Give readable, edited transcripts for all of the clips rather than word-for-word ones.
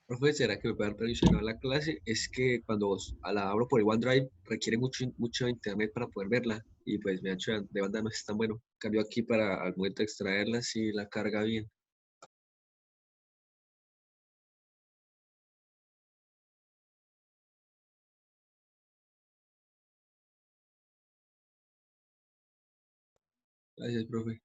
Profe, ¿será que me puede dar permiso de grabar la clase? Es que cuando la abro por el OneDrive requiere mucho internet para poder verla y pues mi ancho de banda no es tan bueno. Cambio aquí para al momento de extraerla si la carga bien. Gracias, profe.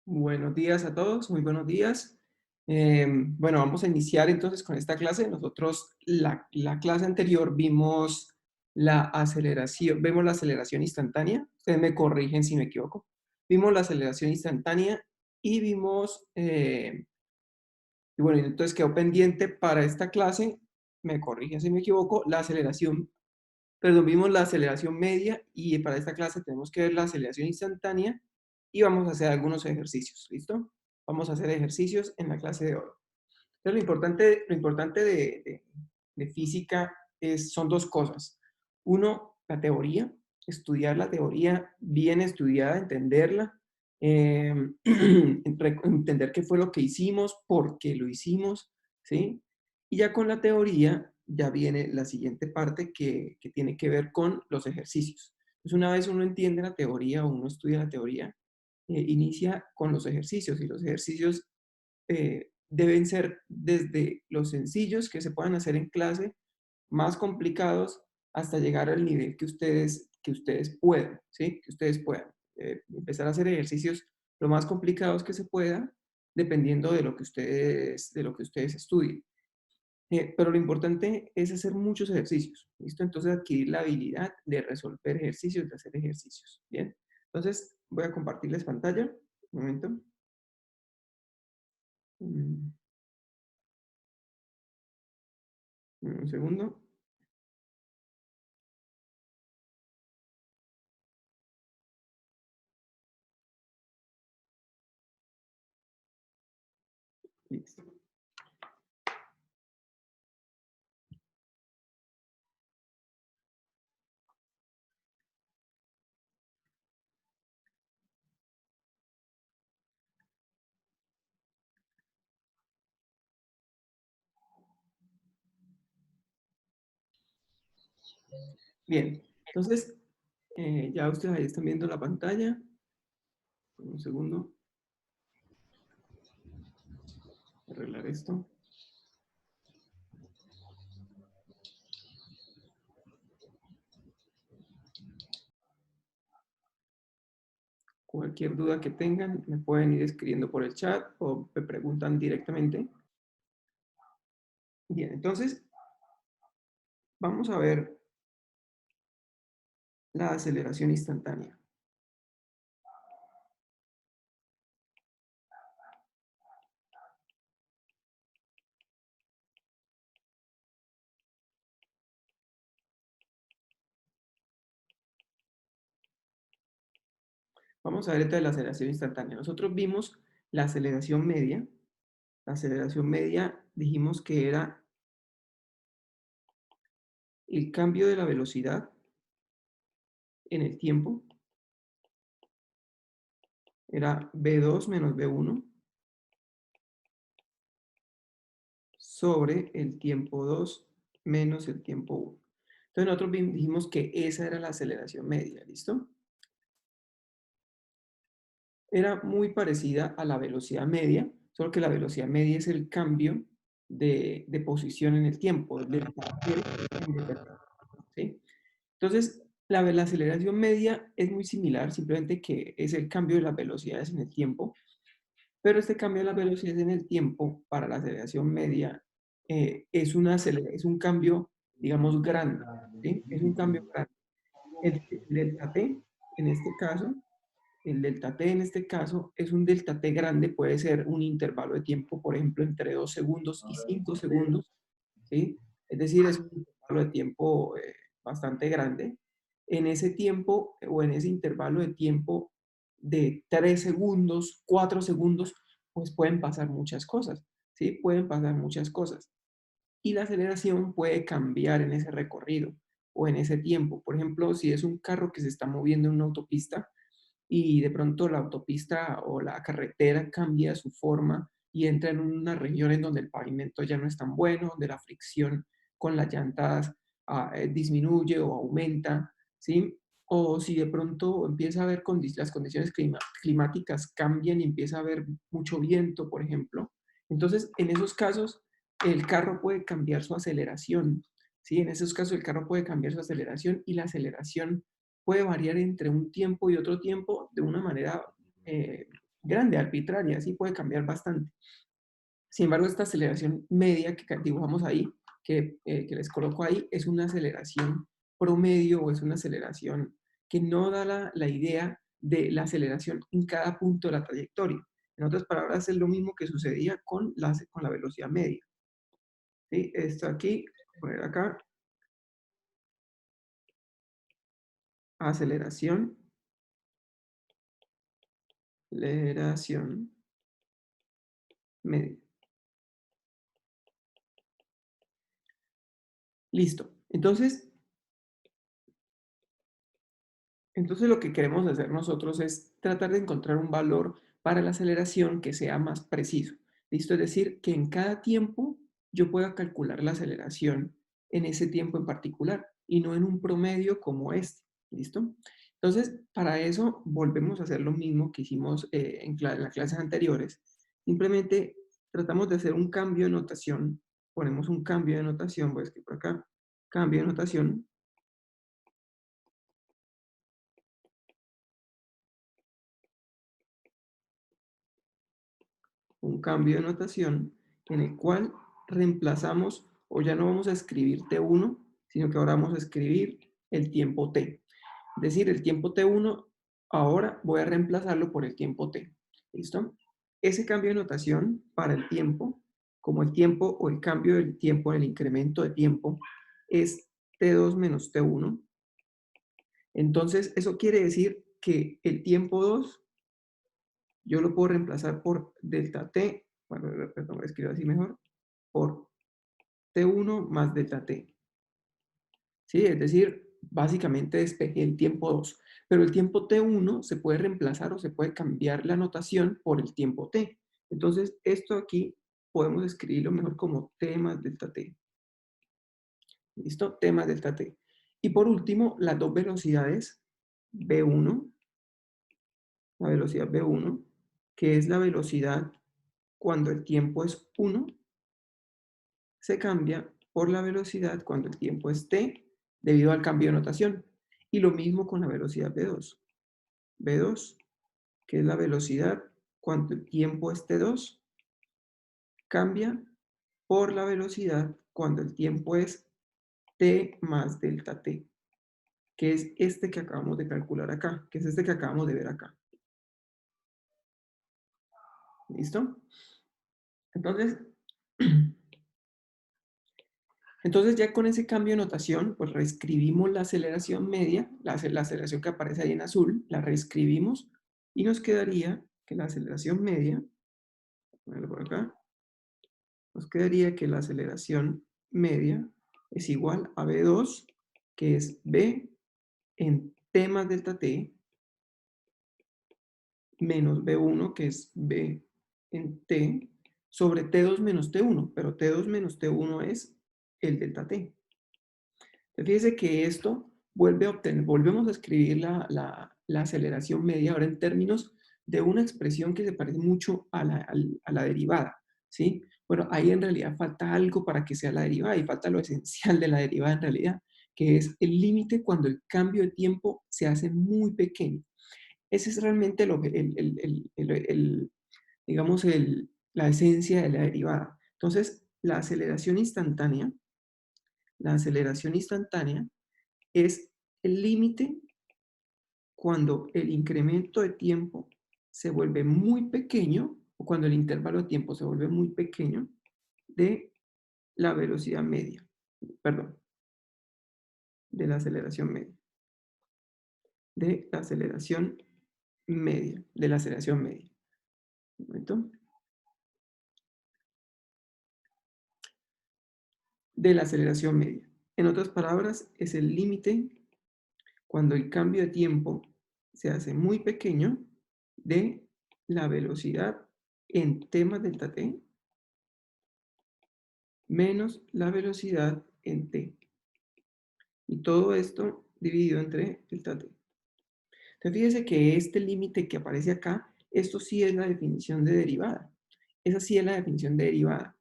Buenos días a todos, muy buenos días. Bueno, vamos a iniciar entonces con esta clase. Nosotros la clase anterior vemos la aceleración instantánea. Ustedes me corrigen si me equivoco. Vimos la aceleración instantánea y y bueno, entonces quedó pendiente para esta clase, me corrigen si me equivoco, vimos la aceleración media y para esta clase tenemos que ver la aceleración instantánea y vamos a hacer algunos ejercicios, ¿listo? Vamos a hacer ejercicios en la clase de hoy. Entonces, lo importante de física son dos cosas. Uno, la teoría, estudiar la teoría bien estudiada, entenderla, entender qué fue lo que hicimos, por qué lo hicimos, ¿sí? Y ya con la teoría, ya viene la siguiente parte que tiene que ver con los ejercicios. Entonces, una vez uno entiende la teoría o uno estudia la teoría, inicia con los ejercicios y los ejercicios deben ser desde los sencillos que se puedan hacer en clase, más complicados, hasta llegar al nivel que ustedes puedan, ¿sí? Que ustedes puedan. Empezar a hacer ejercicios lo más complicados que se pueda, dependiendo de lo que ustedes estudien. Pero lo importante es hacer muchos ejercicios, ¿listo? Entonces adquirir la habilidad de resolver ejercicios, de hacer ejercicios, ¿bien? Entonces voy a compartirles pantalla, un momento. Mm, un segundo. Listo. Bien, entonces ya ustedes ahí están viendo la pantalla. Un segundo, arreglar esto. Cualquier duda que tengan, me pueden ir escribiendo por el chat o me preguntan directamente. Bien, entonces vamos a ver la aceleración instantánea. Vamos a ver esta de la aceleración instantánea. Nosotros vimos la aceleración media. La aceleración media dijimos que era el cambio de la velocidad en el tiempo. Era v2 menos v1 sobre el tiempo 2 menos el tiempo 1. Entonces nosotros dijimos que esa era la aceleración media, ¿listo? Era muy parecida a la velocidad media, solo que la velocidad media es el cambio de posición en el tiempo, delta T en delta T, ¿sí? Entonces, la aceleración media es muy similar, simplemente que es el cambio de las velocidades en el tiempo, pero este cambio de las velocidades en el tiempo para la aceleración media es un cambio, digamos, grande, ¿sí? Es un cambio grande. El delta T, en este caso, el delta t en este caso es un delta t grande, puede ser un intervalo de tiempo, por ejemplo, entre 2 segundos y 5 segundos, ¿sí? Es decir, es un intervalo de tiempo bastante grande. En ese tiempo o en ese intervalo de tiempo de 3 segundos, 4 segundos, pues pueden pasar muchas cosas, ¿sí? Pueden pasar muchas cosas. Y la aceleración puede cambiar en ese recorrido o en ese tiempo. Por ejemplo, si es un carro que se está moviendo en una autopista, y de pronto la autopista o la carretera cambia su forma y entra en una región en donde el pavimento ya no es tan bueno, donde la fricción con las llantas disminuye o aumenta, ¿sí? O si de pronto empieza a haber las condiciones climáticas cambian y empieza a haber mucho viento, por ejemplo. Entonces, en esos casos, el carro puede cambiar su aceleración, ¿sí? En esos casos, el carro puede cambiar su aceleración y la aceleración puede variar entre un tiempo y otro tiempo de una manera eh, grande, arbitraria, así puede cambiar bastante. Sin embargo, esta aceleración media que dibujamos ahí, que les coloco ahí, es una aceleración promedio o es una aceleración que no da la idea de la aceleración en cada punto de la trayectoria. En otras palabras, es lo mismo que sucedía con la velocidad media. ¿Sí? Esto aquí, poner acá, aceleración, aceleración media. Listo. Entonces, Entonces lo que queremos hacer nosotros es tratar de encontrar un valor para la aceleración que sea más preciso. ¿Listo? Es decir, que en cada tiempo yo pueda calcular la aceleración en ese tiempo en particular y no en un promedio como este. ¿Listo? Entonces, para eso volvemos a hacer lo mismo que hicimos en las clases anteriores. Simplemente tratamos de hacer un cambio de notación. Ponemos un cambio de notación, voy a escribir por acá, cambio de notación, un cambio de notación en el cual reemplazamos, o ya no vamos a escribir T1, sino que ahora vamos a escribir el tiempo T. Es decir, el tiempo T1, ahora voy a reemplazarlo por el tiempo T. ¿Listo? Ese cambio de notación para el tiempo, como el tiempo o el cambio del tiempo, el incremento de tiempo, es T2 menos T1. Entonces, eso quiere decir que el tiempo 2 yo lo puedo reemplazar por delta t, bueno, perdón, voy a escribir así mejor, por t1 más delta t. ¿Sí? Es decir, básicamente despejé el tiempo 2. Pero el tiempo t1 se puede reemplazar o se puede cambiar la notación por el tiempo t. Entonces, esto aquí podemos escribirlo mejor como t más delta t. ¿Listo? T más delta t. Y por último, las dos velocidades, v1, la velocidad v1, que es la velocidad cuando el tiempo es 1, se cambia por la velocidad cuando el tiempo es t debido al cambio de notación. Y lo mismo con la velocidad v2. v2, que es la velocidad cuando el tiempo es t2, cambia por la velocidad cuando el tiempo es t más delta t, que es este que acabamos de calcular acá, que es este que acabamos de ver acá. ¿Listo? Entonces, Entonces ya con ese cambio de notación, pues reescribimos la aceleración media, la aceleración que aparece ahí en azul, la reescribimos y nos quedaría que la aceleración media, ponerlo por acá, nos quedaría que la aceleración media es igual a v2, que es v en t más delta t, menos v1, que es v en t, sobre t2 menos t1, pero t2 menos t1 es el delta t. Fíjese que esto vuelve a obtener, volvemos a escribir la aceleración media ahora en términos de una expresión que se parece mucho a la derivada, ¿sí? Bueno, ahí en realidad falta algo para que sea la derivada y falta lo esencial de la derivada en realidad, que es el límite cuando el cambio de tiempo se hace muy pequeño. Ese es realmente digamos, la esencia de la derivada. Entonces, la aceleración instantánea es el límite cuando el incremento de tiempo se vuelve muy pequeño o cuando el intervalo de tiempo se vuelve muy pequeño de la velocidad media, perdón, de la aceleración media, de la aceleración media, de la aceleración media. ¿Un momento? De la aceleración media. En otras palabras, es el límite cuando el cambio de tiempo se hace muy pequeño de la velocidad en t más delta t menos la velocidad en t. Y todo esto dividido entre delta t. Entonces fíjese que este límite que aparece acá, esto sí es la definición de derivada. Esa sí es la definición de derivada.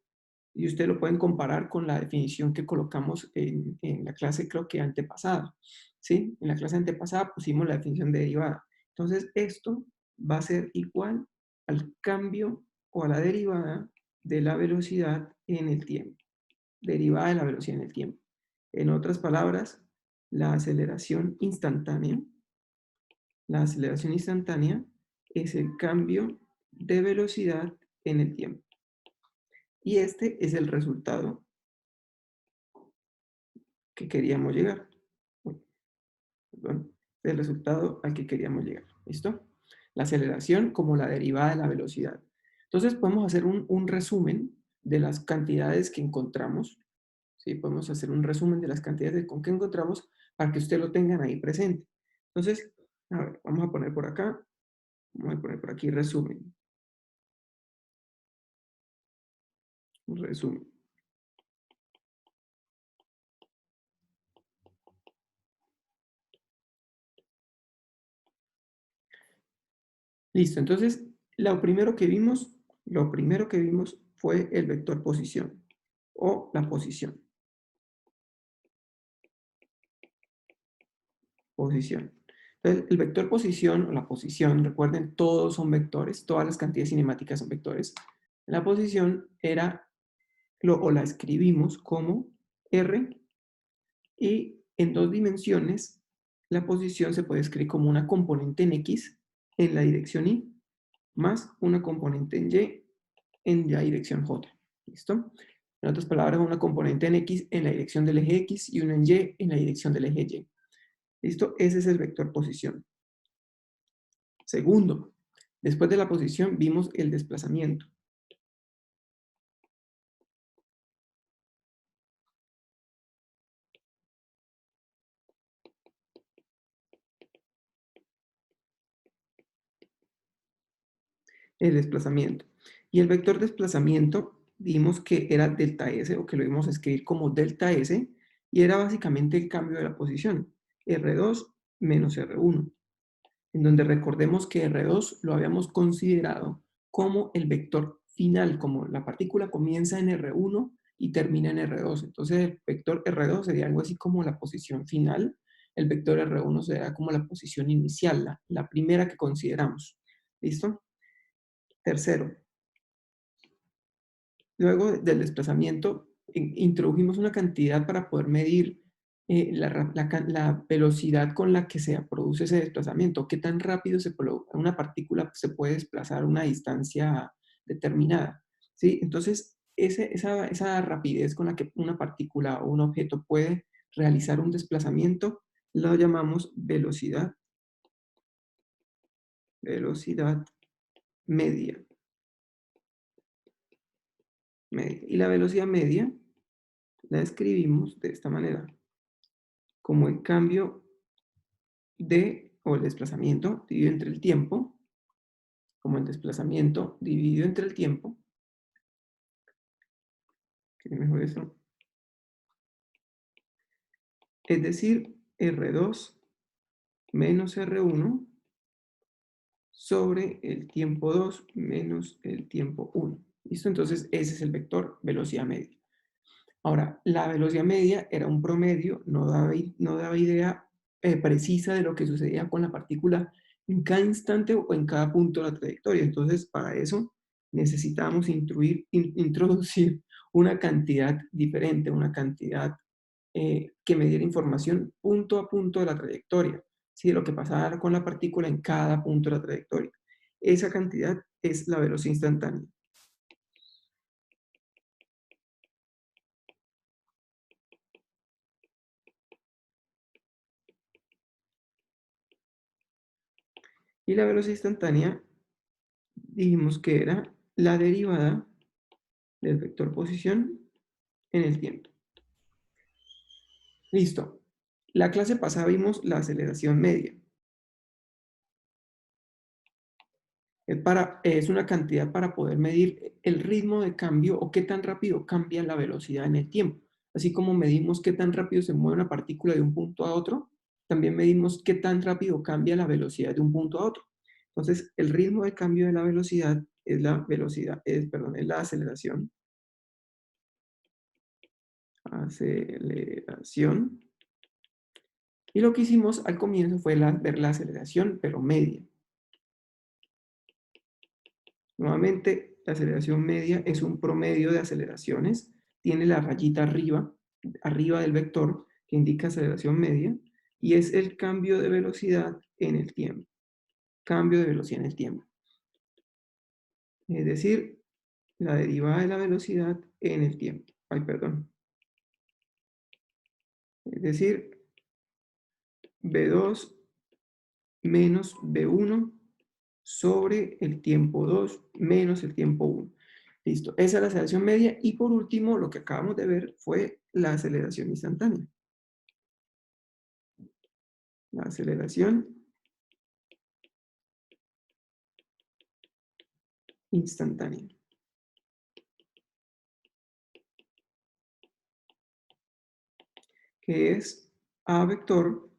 Y ustedes lo pueden comparar con la definición que colocamos en la clase, creo que antepasada. ¿Sí? En la clase antepasada pusimos la definición de derivada. Entonces esto va a ser igual al cambio o a la derivada de la velocidad en el tiempo. Derivada de la velocidad en el tiempo. En otras palabras, la aceleración instantánea, la aceleración instantánea es el cambio de velocidad en el tiempo. Y este es el resultado que queríamos llegar. Perdón, el resultado al que queríamos llegar. ¿Listo? La aceleración como la derivada de la velocidad. Entonces podemos hacer un resumen de las cantidades que encontramos. ¿Sí? Podemos hacer un resumen de las cantidades que encontramos para que ustedes lo tengan ahí presente. Entonces, A ver, vamos a poner por acá, vamos a poner por aquí resumen. Resumen. Listo, entonces lo primero que vimos fue el vector posición o la posición. Posición. Entonces, el vector posición o la posición, recuerden, todos son vectores, todas las cantidades cinemáticas son vectores. La posición era, o la escribimos como R y en dos dimensiones la posición se puede escribir como una componente en X en la dirección Y más una componente en la dirección J. ¿Listo? En otras palabras, una componente en X en la dirección del eje X y una en Y en la dirección del eje Y. ¿Listo? Ese es el vector posición. Segundo, después de la posición vimos el desplazamiento. El desplazamiento. Y el vector desplazamiento vimos que era delta S o que lo íbamos a escribir como delta S y era básicamente el cambio de la posición, R2 menos R1, en donde recordemos que R2 lo habíamos considerado como el vector final, como la partícula comienza en R1 y termina en R2. Entonces el vector R2 sería algo así como la posición final, el vector R1 sería como la posición inicial, la primera que consideramos. ¿Listo? Tercero, luego del desplazamiento, introdujimos una cantidad para poder medir la velocidad con la que se produce ese desplazamiento, qué tan rápido una partícula se puede desplazar a una distancia determinada. ¿Sí? Entonces, esa rapidez con la que una partícula o un objeto puede realizar un desplazamiento, lo llamamos velocidad media. Y la velocidad media la escribimos de esta manera, como el cambio o el desplazamiento dividido entre el tiempo, como el desplazamiento dividido entre el tiempo, que mejor eso, es decir, R2 menos R1 sobre el tiempo 2 menos el tiempo 1. ¿Listo? Entonces ese es el vector velocidad media. Ahora, la velocidad media era un promedio, no daba idea precisa de lo que sucedía con la partícula en cada instante o en cada punto de la trayectoria. Entonces, para eso necesitábamos introducir una cantidad diferente, una cantidad que me diera información punto a punto de la trayectoria, ¿sí? De lo que pasaba con la partícula en cada punto de la trayectoria. Esa cantidad es la velocidad instantánea. Y la velocidad instantánea dijimos que era la derivada del vector posición en el tiempo. Listo. La clase pasada vimos la aceleración media. Es una cantidad para poder medir el ritmo de cambio o qué tan rápido cambia la velocidad en el tiempo. Así como medimos qué tan rápido se mueve una partícula de un punto a otro, también medimos qué tan rápido cambia la velocidad de un punto a otro. Entonces, el ritmo de cambio de la velocidad es es la aceleración. Aceleración. Y lo que hicimos al comienzo fue ver la aceleración, pero media. Nuevamente, la aceleración media es un promedio de aceleraciones. Tiene la rayita arriba del vector que indica aceleración media y es el cambio de velocidad en el tiempo. Cambio de velocidad en el tiempo. Es decir, la derivada de la velocidad en el tiempo. Ay, perdón. Es decir, V2 menos V1 sobre el tiempo 2 menos el tiempo 1. Listo, esa es la aceleración media. Y por último, lo que acabamos de ver fue la aceleración instantánea. La aceleración instantánea, que es a vector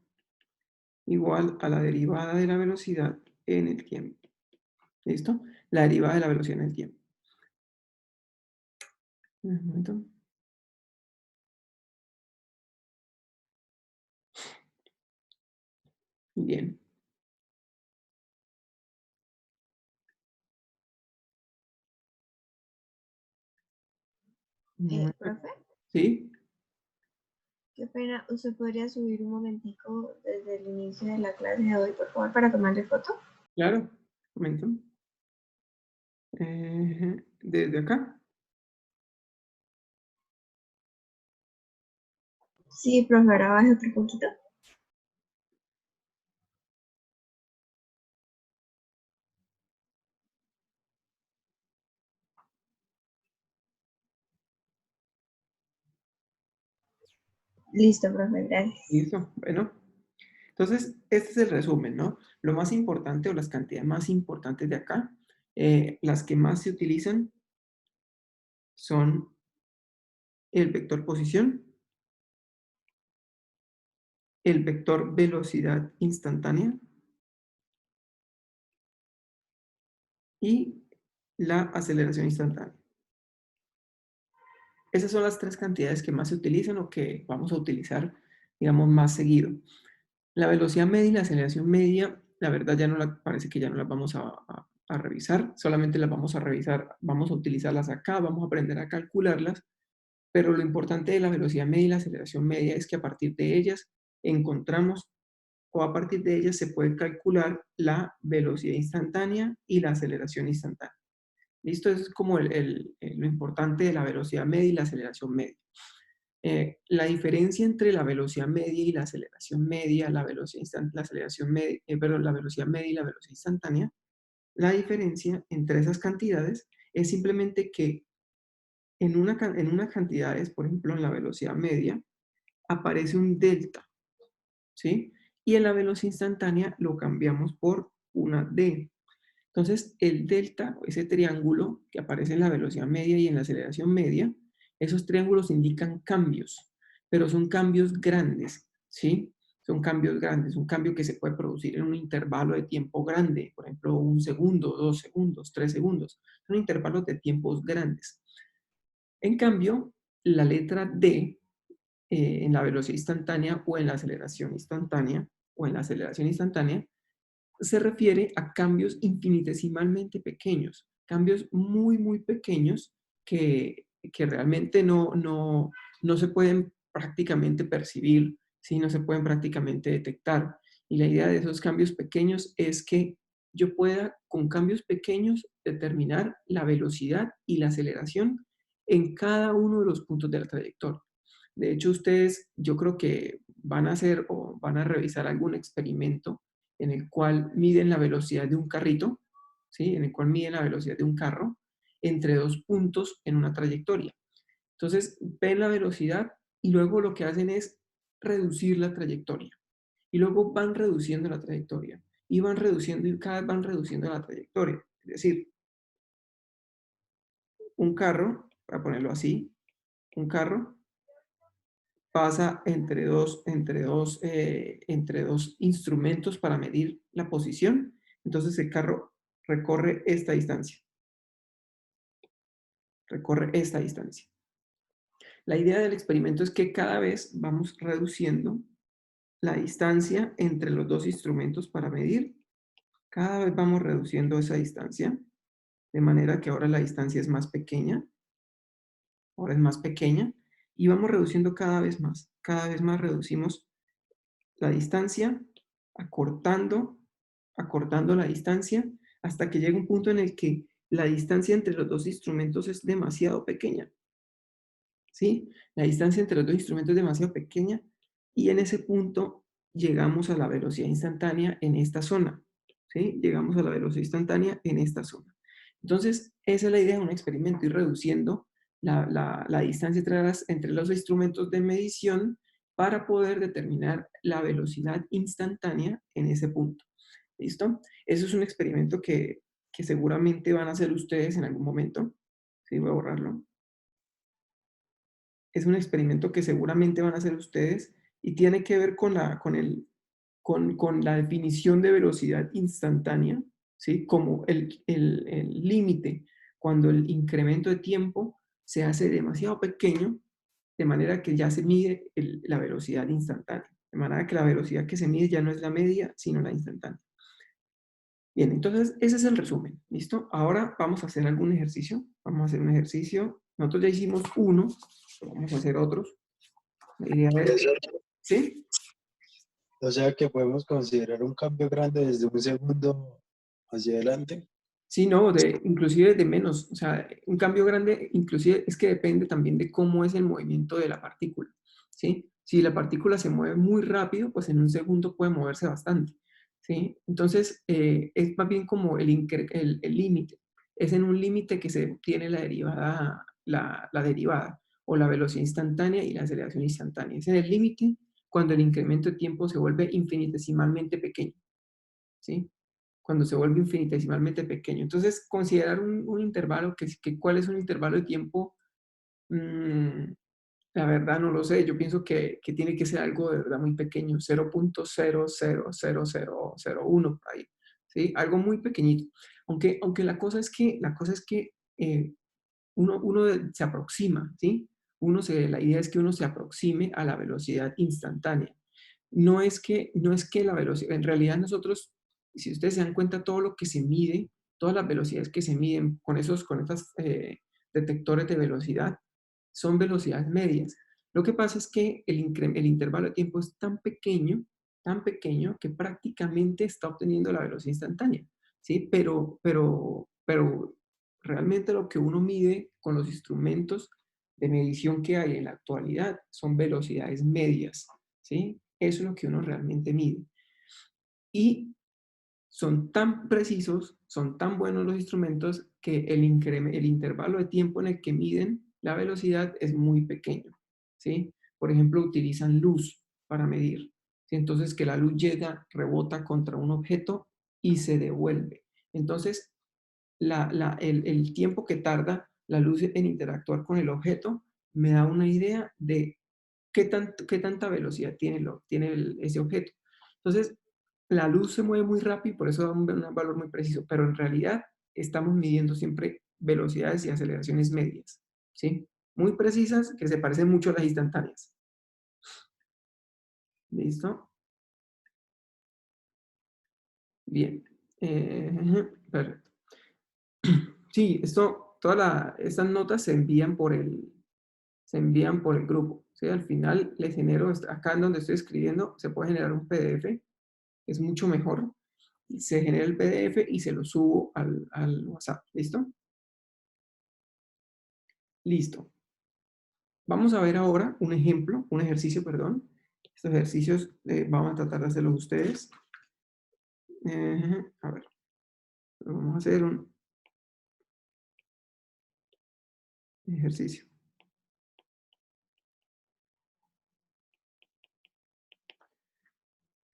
igual a la derivada de la velocidad en el tiempo. ¿Listo? La derivada de la velocidad en el tiempo. Un momento. Bien. Un momento. Profe, ¿Sí? qué pena, ¿usted podría subir un momentico desde el inicio de la clase de hoy, por favor, para tomarle foto? Claro. Un momento. Desde acá. Sí, profe, ahora baje otro poquito. Listo, profe, gracias. Listo. Bueno. Entonces, este es el resumen, ¿no? Lo más importante o las cantidades más importantes de acá, las que más se utilizan son el vector posición, el vector velocidad instantánea y la aceleración instantánea. Esas son las tres cantidades que más se utilizan o que vamos a utilizar, digamos, más seguido. La velocidad media y la aceleración media, la verdad ya no parece que ya no las vamos a revisar, solamente las vamos a revisar, vamos a utilizarlas acá, vamos a aprender a calcularlas, pero lo importante de la velocidad media y la aceleración media es que a partir de ellas encontramos o a partir de ellas se puede calcular la velocidad instantánea y la aceleración instantánea. ¿Listo? Eso es como lo importante de la velocidad media y la aceleración media. La diferencia entre la velocidad media y la aceleración media, la aceleración media, perdón, la velocidad media y la velocidad instantánea, la diferencia entre esas cantidades es simplemente que en unas cantidades, por ejemplo, en la velocidad media, aparece un delta, ¿sí? Y en la velocidad instantánea lo cambiamos por una d. Entonces, el delta, ese triángulo que aparece en la velocidad media y en la aceleración media, esos triángulos indican cambios, pero son cambios grandes, ¿sí? Son cambios grandes, un cambio que se puede producir en un intervalo de tiempo grande, por ejemplo, 1 segundo, 2 segundos, 3 segundos. Son intervalos de tiempos grandes. En cambio, la letra D en la velocidad instantánea o en la aceleración instantánea se refiere a cambios infinitesimalmente pequeños, cambios muy, muy pequeños que realmente no se pueden prácticamente percibir, ¿sí? No se pueden prácticamente detectar. Y la idea de esos cambios pequeños es que yo pueda, con cambios pequeños, determinar la velocidad y la aceleración en cada uno de los puntos de la trayectoria. De hecho, ustedes, yo creo que van a hacer o van a revisar algún experimento en el cual miden la velocidad de un carrito, ¿sí? En el cual miden la velocidad de un carro entre dos puntos en una trayectoria. Entonces, ven la velocidad y luego lo que hacen es reducir la trayectoria. Y luego van reduciendo la trayectoria. Y van reduciendo y cada vez van reduciendo la trayectoria. Es decir, un carro, para ponerlo así, un carro pasa entre dos instrumentos para medir la posición. Entonces el carro recorre esta distancia. Recorre esta distancia. La idea del experimento es que cada vez vamos reduciendo la distancia entre los dos instrumentos para medir. Cada vez vamos reduciendo esa distancia, de manera que ahora la distancia es más pequeña. Ahora es más pequeña. Y vamos reduciendo cada vez más. Cada vez más reducimos la distancia, acortando, acortando la distancia, hasta que llega un punto en el que la distancia entre los dos instrumentos es demasiado pequeña. ¿Sí? La distancia entre los dos instrumentos es demasiado pequeña y en ese punto llegamos a la velocidad instantánea en esta zona. ¿Sí? Llegamos a la velocidad instantánea en esta zona. Entonces, esa es la idea de un experimento, ir reduciendo la distancia entre los instrumentos de medición para poder determinar la velocidad instantánea en ese punto. ¿Listo? Eso es un experimento que que seguramente van a hacer ustedes en algún momento. Sí, voy a borrarlo. Es un experimento que seguramente van a hacer ustedes y tiene que ver con con la definición de velocidad instantánea, ¿sí? Como el límite cuando el incremento de tiempo se hace demasiado pequeño, de manera que ya se mide la velocidad instantánea. De manera que la velocidad que se mide ya no es la media, sino la instantánea. Bien, entonces ese es el resumen, ¿listo? Ahora vamos a hacer algún ejercicio. Vamos a hacer un ejercicio. Nosotros ya hicimos uno, vamos a hacer otros. La idea es, ¿sí? O sea que podemos considerar un cambio grande desde un segundo hacia adelante. Sí, no, inclusive de menos. O sea, un cambio grande, inclusive es que depende también de cómo es el movimiento de la partícula, ¿sí? Si la partícula se mueve muy rápido, pues en un segundo puede moverse bastante, ¿sí? Entonces, es más bien como el límite. Es en un límite que se obtiene la derivada, la derivada, o la velocidad instantánea y la aceleración instantánea. Es en el límite cuando el incremento de tiempo se vuelve infinitesimalmente pequeño, ¿sí? Cuando se vuelve infinitesimalmente pequeño. Entonces, considerar un intervalo, ¿cuál es un intervalo de tiempo? Mm, la verdad no lo sé. Yo pienso que tiene que ser algo de verdad muy pequeño, 0.000001 por ahí, ¿sí? Algo muy pequeñito. Aunque la cosa es que uno se aproxima, ¿sí? La idea es que uno se aproxime a la velocidad instantánea. No es que la velocidad, en realidad nosotros, si ustedes se dan cuenta, todo lo que se mide, todas las velocidades que se miden con esos detectores de velocidad, son velocidades medias. Lo que pasa es que el intervalo de tiempo es tan pequeño, que prácticamente está obteniendo la velocidad instantánea, ¿sí? Pero realmente lo que uno mide con los instrumentos de medición que hay en la actualidad son velocidades medias, ¿sí? Eso es lo que uno realmente mide. Y son tan precisos, son tan buenos los instrumentos que el intervalo de tiempo en el que miden la velocidad es muy pequeño, ¿sí? Por ejemplo, utilizan luz para medir, ¿sí? Entonces, que la luz llega, rebota contra un objeto y se devuelve. Entonces, el tiempo que tarda la luz en interactuar con el objeto me da una idea de qué tanta velocidad tiene ese objeto. Entonces, la luz se mueve muy rápido y por eso da un valor muy preciso, pero en realidad estamos midiendo siempre velocidades y aceleraciones medias, ¿sí? Muy precisas, que se parecen mucho a las instantáneas. ¿Listo? Bien. Perfecto. Sí, estas notas se envían por el grupo, ¿sí? Al final les genero, acá en donde estoy escribiendo, se puede generar un PDF, es mucho mejor. Se genera el PDF y se lo subo al WhatsApp. ¿Listo? Listo. Vamos a ver ahora un ejemplo, un ejercicio, perdón. Estos ejercicios vamos a tratar de hacerlos ustedes. A ver, vamos a hacer un ejercicio.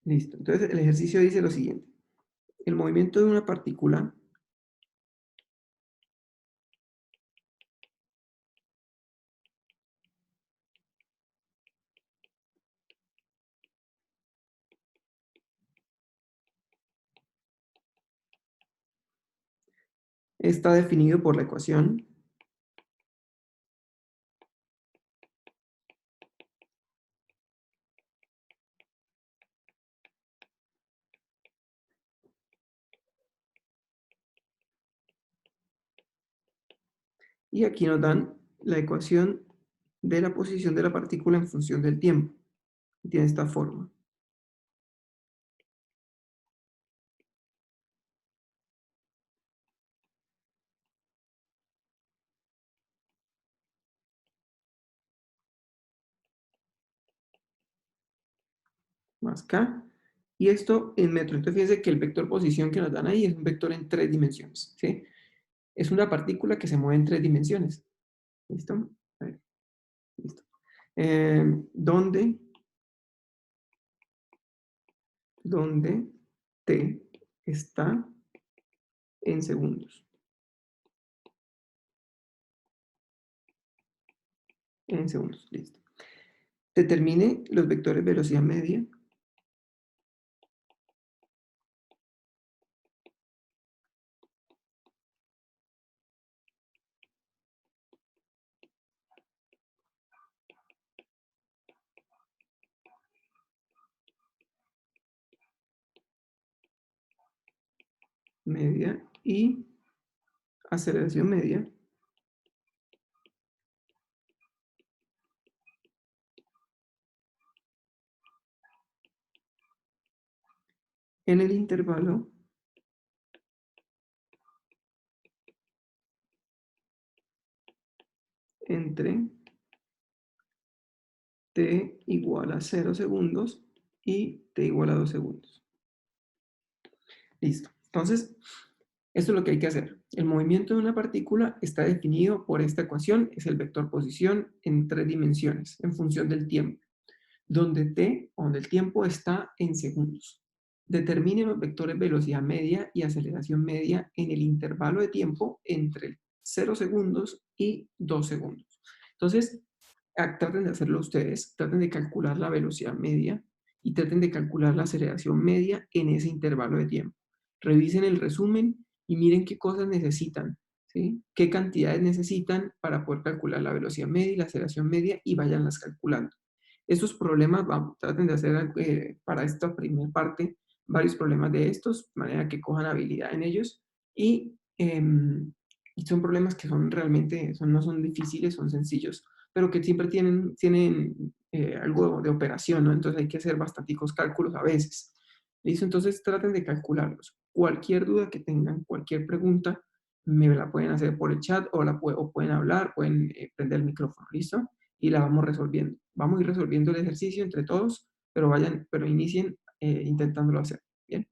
Listo. Entonces, el ejercicio dice lo siguiente. El movimiento de una partícula está definido por la ecuación y aquí nos dan la ecuación de la posición de la partícula en función del tiempo. Tiene esta forma. Más K. Y esto en metro. Entonces fíjense que el vector posición que nos dan ahí es un vector en 3 dimensiones, ¿sí? Es una partícula que se mueve en 3 dimensiones. ¿Listo? A ver, listo. ¿Dónde T está en segundos. En segundos, listo. Determine los vectores velocidad media media y aceleración media en el intervalo entre t igual a 0 segundos y t igual a 2 segundos. Listo. Entonces, esto es lo que hay que hacer. El movimiento de una partícula está definido por esta ecuación, es el vector posición en 3 dimensiones, en función del tiempo, donde el tiempo está en segundos. Determine los vectores velocidad media y aceleración media en el intervalo de tiempo entre 0 segundos y 2 segundos. Entonces, traten de hacerlo ustedes, traten de calcular la velocidad media y traten de calcular la aceleración media en ese intervalo de tiempo. Revisen el resumen y miren qué cosas necesitan, ¿sí? Qué cantidades necesitan para poder calcular la velocidad media y la aceleración media y váyanlas calculando. Estos problemas, traten de hacer para esta primera parte varios problemas de estos, de manera que cojan habilidad en ellos y son problemas que son realmente, no son difíciles, son sencillos, pero que siempre tienen algo de operación, ¿no? Entonces hay que hacer bastanticos cálculos a veces. ¿Listo? Entonces traten de calcularlos. Cualquier duda que tengan, cualquier pregunta, me la pueden hacer por el chat o pueden hablar, pueden prender el micrófono, ¿listo? Y la vamos resolviendo. Vamos a ir resolviendo el ejercicio entre todos, pero inicien intentándolo hacer. ¿Bien?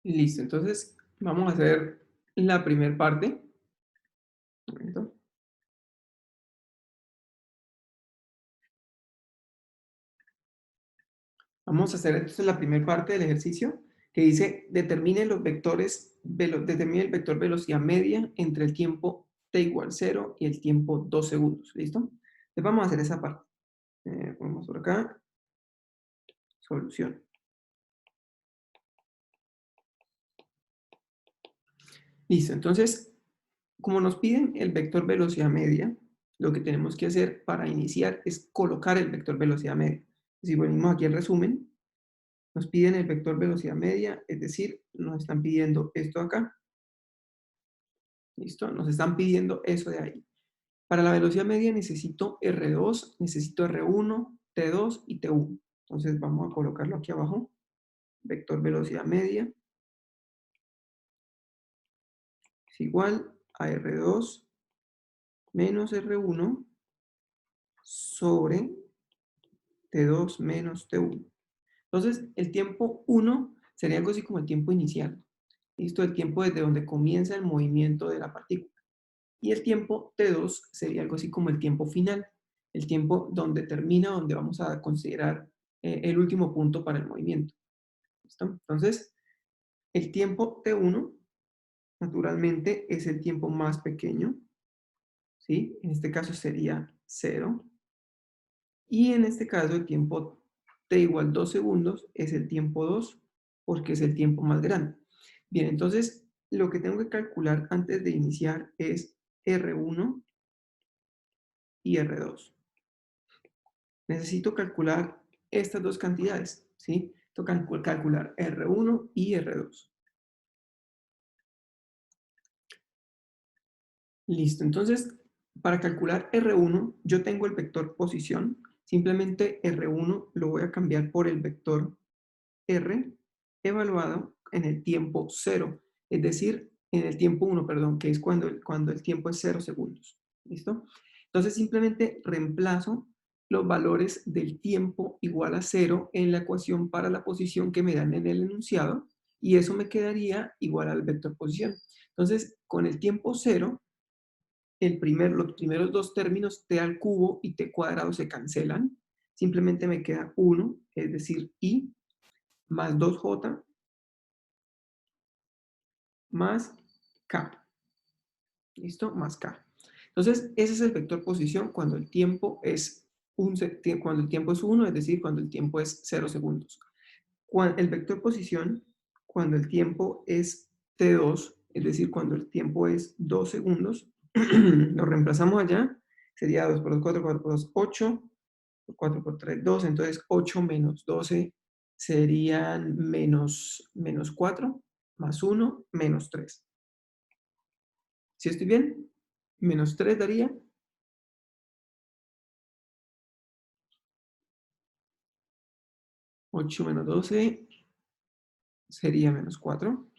Listo, entonces vamos a hacer la primera parte. Un momento. Vamos a hacer entonces la primera parte del ejercicio que dice determine los vectores, determine el vector velocidad media entre el tiempo t igual 0 y el tiempo 2 segundos. ¿Listo? Entonces vamos a hacer esa parte. Ponemos por acá. Solución. Listo, entonces, como nos piden el vector velocidad media, lo que tenemos que hacer para iniciar es colocar el vector velocidad media. Si venimos aquí al resumen, nos piden el vector velocidad media, es decir, nos están pidiendo esto acá. ¿Listo? Nos están pidiendo eso de ahí. Para la velocidad media necesito R2, necesito R1, T2 y T1. Entonces vamos a colocarlo aquí abajo. Vector velocidad media es igual a R2 menos R1 sobre T2 menos T1. Entonces, el tiempo 1 sería algo así como el tiempo inicial. ¿Listo? El tiempo desde donde comienza el movimiento de la partícula. Y el tiempo T2 sería algo así como el tiempo final. El tiempo donde termina, donde vamos a considerar el último punto para el movimiento. ¿Listo? Entonces, el tiempo T1, naturalmente, es el tiempo más pequeño. ¿Sí? En este caso sería 0. Y en este caso, el tiempo t igual 2 segundos es el tiempo 2, porque es el tiempo más grande. Bien, entonces, lo que tengo que calcular antes de iniciar es R1 y R2. Necesito calcular estas dos cantidades, ¿sí? Tengo que calcular R1 y R2. Listo, entonces, para calcular R1, yo tengo el vector posición. Simplemente R1 lo voy a cambiar por el vector R evaluado en el tiempo 0, es decir, en el tiempo 1, perdón, que es cuando el tiempo es 0 segundos. ¿Listo? Entonces simplemente reemplazo los valores del tiempo igual a 0 en la ecuación para la posición que me dan en el enunciado y eso me quedaría igual al vector posición. Entonces, con el tiempo 0, los primeros dos términos t al cubo y t cuadrado se cancelan. Simplemente me queda 1, es decir, i, más 2j más k. ¿Listo? Más k. Entonces, ese es el vector posición cuando el tiempo es cuando el tiempo es 1, es decir, cuando el tiempo es 0 segundos. El vector posición cuando el tiempo es t2, es decir, cuando el tiempo es 2 segundos, lo reemplazamos allá, sería 2 por 2, 4, 4 por 2, 8, 4 por 3, 2, entonces 8 menos 12 serían menos 4, más 1, menos 3. ¿Sí estoy bien? Menos 3 daría 8 menos 12 sería menos 4,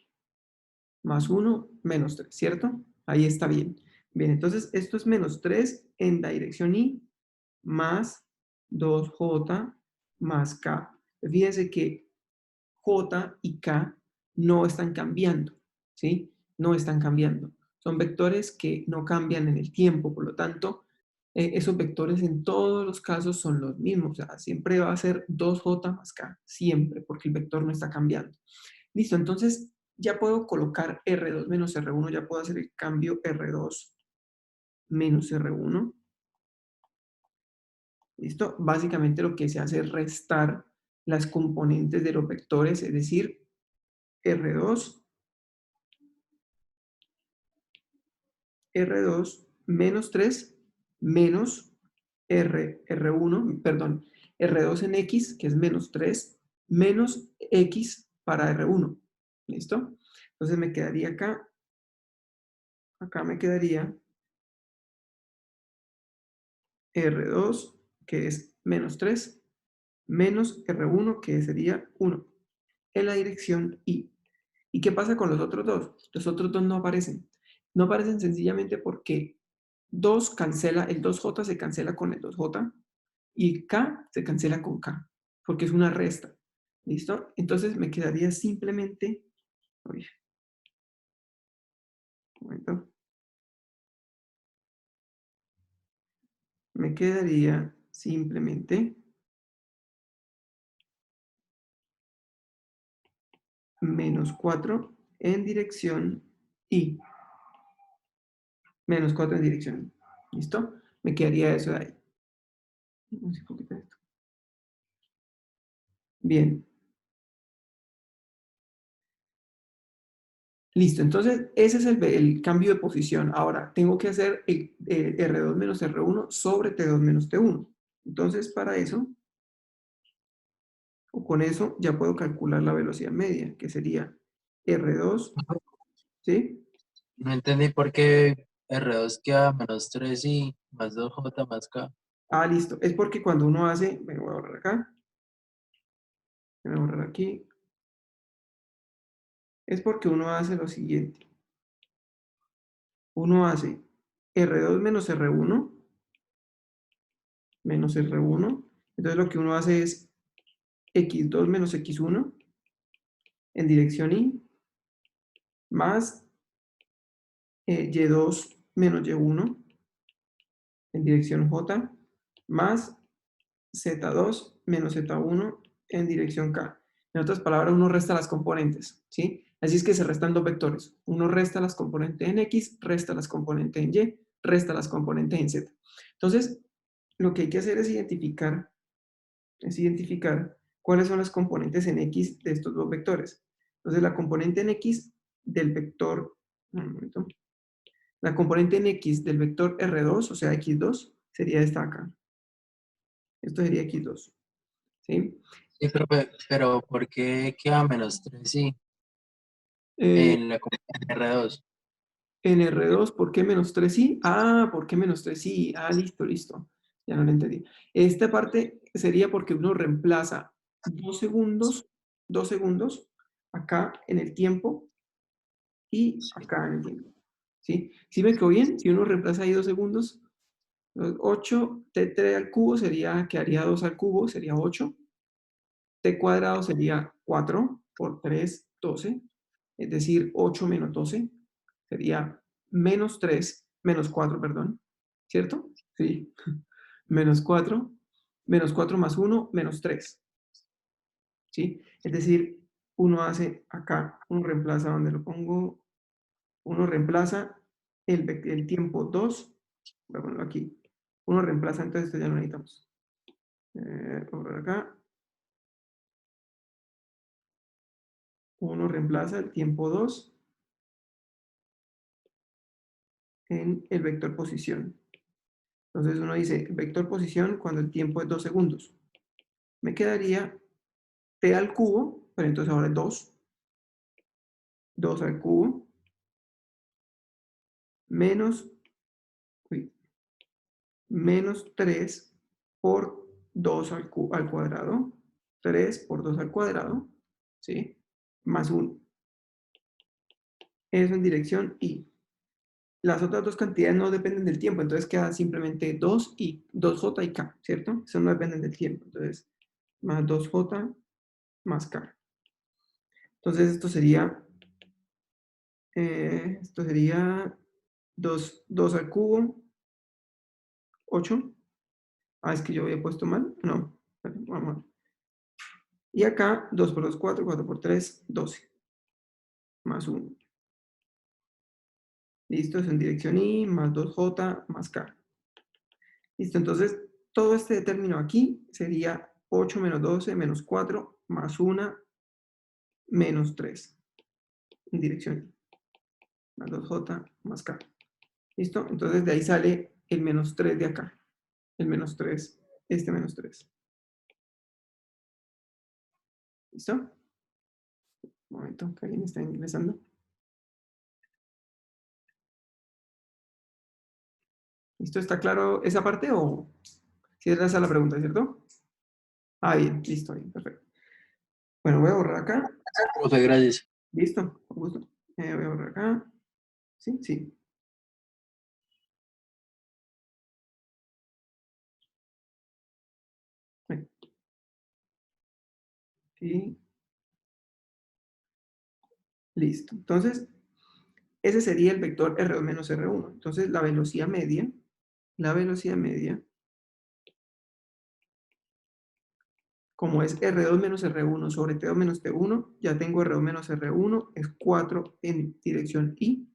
más 1, menos 3, ¿cierto? Ahí está bien. Bien, entonces esto es menos 3 en la dirección I, más 2J más K. Fíjense que J y K no están cambiando, ¿sí? No están cambiando. Son vectores que no cambian en el tiempo, por lo tanto, esos vectores en todos los casos son los mismos. O sea, siempre va a ser 2J más K, siempre, porque el vector no está cambiando. Listo, entonces ya puedo colocar R2 menos R1, ya puedo hacer el cambio R2 menos R1. ¿Listo? Básicamente lo que se hace es restar las componentes de los vectores, es decir, R2 menos 3 menos R1, perdón, R2 en X, que es menos 3, menos X para R1. ¿Listo? Entonces me quedaría acá me quedaría R2, que es menos 3, menos R1, que sería 1, en la dirección I. ¿Y qué pasa con los otros dos? Los otros dos no aparecen. No aparecen sencillamente porque el 2J se cancela con el 2J y K se cancela con K, porque es una resta. ¿Listo? Entonces me quedaría simplemente Uy, un momento. Me quedaría simplemente menos 4 en dirección Y. Menos 4 en dirección Y. ¿Listo? Me quedaría eso de ahí. Vamos a un poquito de esto. Bien. Listo, entonces ese es el cambio de posición. Ahora, tengo que hacer el R2 menos R1 sobre T2 menos T1. Entonces, para eso, o con eso, ya puedo calcular la velocidad media, que sería R2, ¿sí? No entendí por qué R2 queda menos 3 y más 2J más K. Ah, listo. Es porque cuando uno hace, me voy a borrar acá, me voy a borrar aquí, es porque uno hace lo siguiente. Uno hace R2 menos R1. Entonces lo que uno hace es X2 menos X1 en dirección Y, más Y2 menos Y1 en dirección J, más Z2 menos Z1 en dirección K. En otras palabras, uno resta las componentes, ¿sí? Así es que se restan dos vectores. Uno resta las componentes en X, resta las componentes en Y, resta las componentes en Z. Entonces, lo que hay que hacer es identificar cuáles son las componentes en X de estos dos vectores. Entonces, la componente en X del vector, un momento, la componente en X del vector R2, o sea, X2, sería esta acá. Esto sería X2, ¿sí? Sí, pero ¿por qué queda menos 3 y Eh, en la compañía R2? en R2, ¿por qué menos 3i? Ah, ¿por qué menos 3i? Ah, listo, listo. Ya no lo entendí. Esta parte sería porque uno reemplaza 2 segundos acá en el tiempo y acá en el tiempo. ¿Sí? ¿Sí me quedó bien? Si uno reemplaza ahí 2 segundos, 8 t3 al cubo sería, quedaría 2 al cubo, sería 8. T cuadrado sería 4 por 3, 12. Es decir, 8 menos 12 sería menos 3, menos 4, perdón. ¿Cierto? Sí. Menos 4. Menos 4 más 1, menos 3. ¿Sí? Es decir, uno hace acá, uno reemplaza donde lo pongo, uno reemplaza el tiempo 2, voy a ponerlo aquí. Uno reemplaza, entonces esto ya no necesitamos. Por acá, uno reemplaza el tiempo 2 en el vector posición. Entonces uno dice vector posición cuando el tiempo es 2 segundos. Me quedaría t al cubo, pero entonces ahora es 2. 2 al cubo menos, uy, menos 3 por 2 al cuadrado. 3 por 2 al cuadrado, ¿sí? Más 1. Eso en dirección Y. Las otras dos cantidades no dependen del tiempo, entonces queda simplemente 2 y 2J y K, ¿cierto? Eso no dependen del tiempo. Entonces, más 2J más K. Entonces, esto sería 2 al cubo, 8. Ah, es que yo había puesto mal. No, vamos a ver. Y acá 2 por 2, 4, 4 por 3, 12. Más 1. Listo, es en dirección Y, más 2J, más K. Listo, entonces todo este término aquí sería 8 menos 12 menos 4 más 1 menos 3. En dirección Y. Más 2J más K. ¿Listo? Entonces de ahí sale el menos 3 de acá. El menos 3, este menos 3. ¿Listo? Un momento, que alguien está ingresando. ¿Listo? ¿Está claro esa parte o si es esa la pregunta, cierto? Ah, bien, listo, bien, perfecto. Bueno, voy a borrar acá. Profe, gracias. Listo, con gusto. Voy a borrar acá. Sí, sí. Ahí. Sí. Listo. Entonces, ese sería el vector R2 menos R1. Entonces, la velocidad media, como es R2 menos R1 sobre T2 menos T1, ya tengo R2 menos R1, es 4 en dirección Y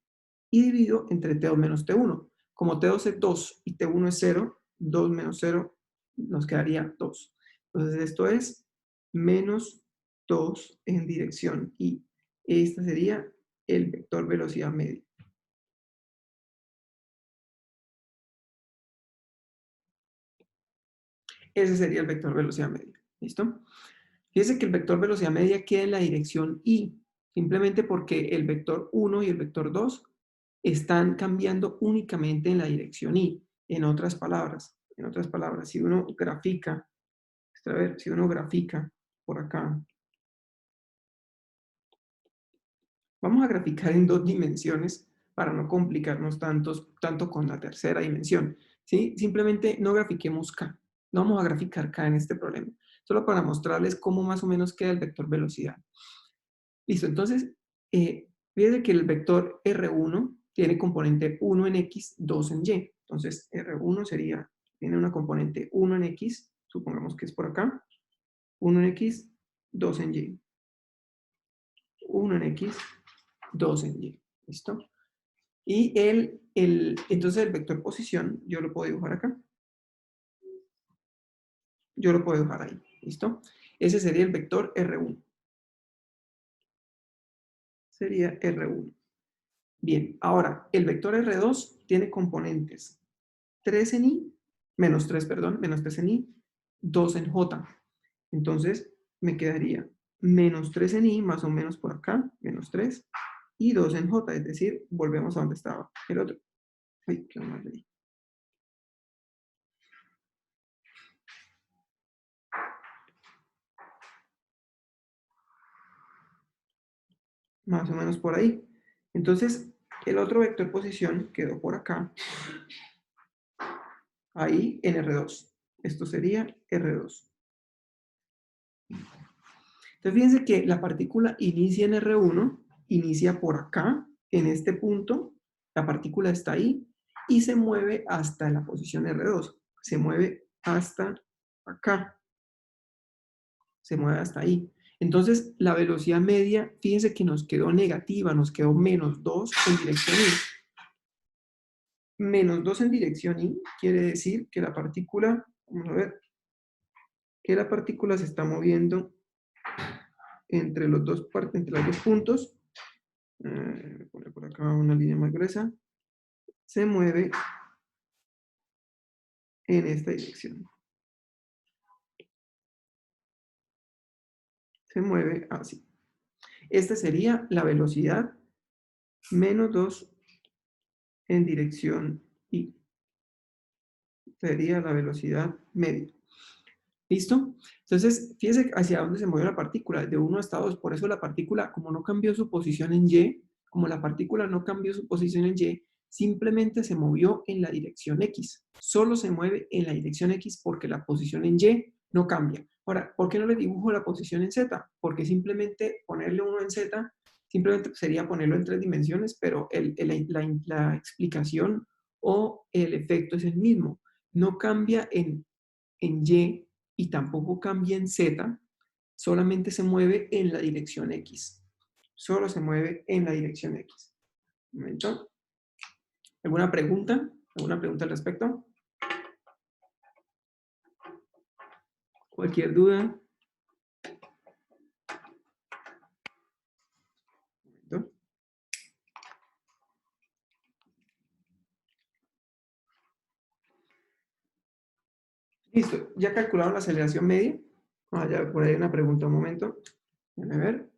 dividido entre T2 menos T1. Como T2 es 2 y T1 es 0, 2 menos 0 nos quedaría 2. Entonces esto es menos 2 en dirección Y. Este sería el vector velocidad media. Ese sería el vector velocidad media. ¿Listo? Fíjense que el vector velocidad media queda en la dirección Y, simplemente porque el vector 1 y el vector 2 están cambiando únicamente en la dirección Y. En otras palabras, si uno grafica, a ver, si uno grafica por acá, vamos a graficar en 2 dimensiones para no complicarnos tanto con la tercera dimensión. ¿Sí? Simplemente no grafiquemos K. No vamos a graficar K en este problema. Solo para mostrarles cómo más o menos queda el vector velocidad. Listo, entonces, fíjense que el vector R1 tiene componente 1 en X, 2 en Y. Entonces, R1 tiene una componente 1 en X, supongamos que es por acá, 1 en X, 2 en Y. 1 en X, 2 en Y. ¿Listo? Y entonces el vector posición, yo lo puedo dibujar acá. Yo lo puedo dibujar ahí. ¿Listo? Ese sería el vector R1. Sería R1. Bien, ahora, el vector R2 tiene componentes 3 en Y, menos 3, perdón, menos 3 en Y, 2 en J. Entonces, me quedaría menos 3 en Y, más o menos por acá, menos 3, y 2 en J, es decir, volvemos a donde estaba el otro. Ay, qué mal leí. Más o menos por ahí. Entonces, el otro vector posición quedó por acá, ahí en R2. Esto sería R2. Entonces, fíjense que la partícula inicia en R1, inicia por acá, en este punto, la partícula está ahí, y se mueve hasta la posición R2. Se mueve hasta acá. Se mueve hasta ahí. Entonces, la velocidad media, fíjense que nos quedó negativa, nos quedó menos 2 en dirección Y. Menos 2 en dirección Y quiere decir que la partícula, vamos a ver, que la partícula se está moviendo entre los dos puntos. Voy a poner por acá una línea más gruesa. Se mueve en esta dirección. Se mueve así. Esta sería la velocidad menos 2 en dirección Y. Sería la velocidad media. ¿Listo? Entonces, fíjense hacia dónde se mueve la partícula, de 1 hasta 2. Por eso la partícula, como no cambió su posición en Y, simplemente se movió en la dirección X. Solo se mueve en la dirección X porque la posición en Y no cambia. Ahora, ¿por qué no le dibujo la posición en Z? Porque simplemente ponerle 1 en Z, simplemente sería ponerlo en 3 dimensiones, pero la explicación o el efecto es el mismo. No cambia en Y tampoco cambia en Z, solamente se mueve en la dirección X. Solo se mueve en la dirección X. Un momento. ¿Alguna pregunta? ¿Alguna pregunta al respecto? ¿Cualquier duda? Un momento. Listo. ¿Ya calcularon la aceleración media? Ya por ahí una pregunta, un momento. Déjame ver.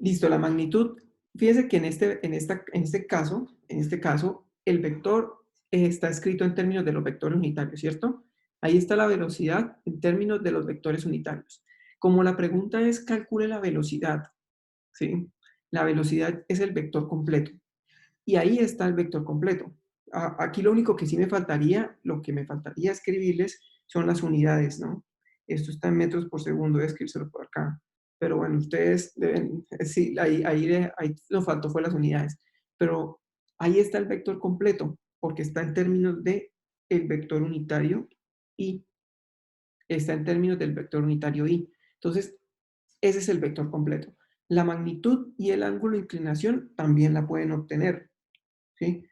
Listo, la magnitud. Fíjense que en este caso, el vector está escrito en términos de los vectores unitarios, ¿cierto? Ahí está la velocidad en términos de los vectores unitarios. Como la pregunta es calcule la velocidad, ¿sí? La velocidad es el vector completo. Y ahí está el vector completo. Aquí lo único que sí me faltaría, lo que me faltaría escribirles son las unidades, ¿no? Esto está en metros por segundo, voy a escribírselo por acá. Pero bueno, ustedes deben, sí, ahí nos faltó fue las unidades. Pero ahí está el vector completo, porque está en términos de el vector unitario y está en términos del vector unitario y. Entonces, ese es el vector completo. La magnitud y el ángulo de inclinación también la pueden obtener, ¿sí?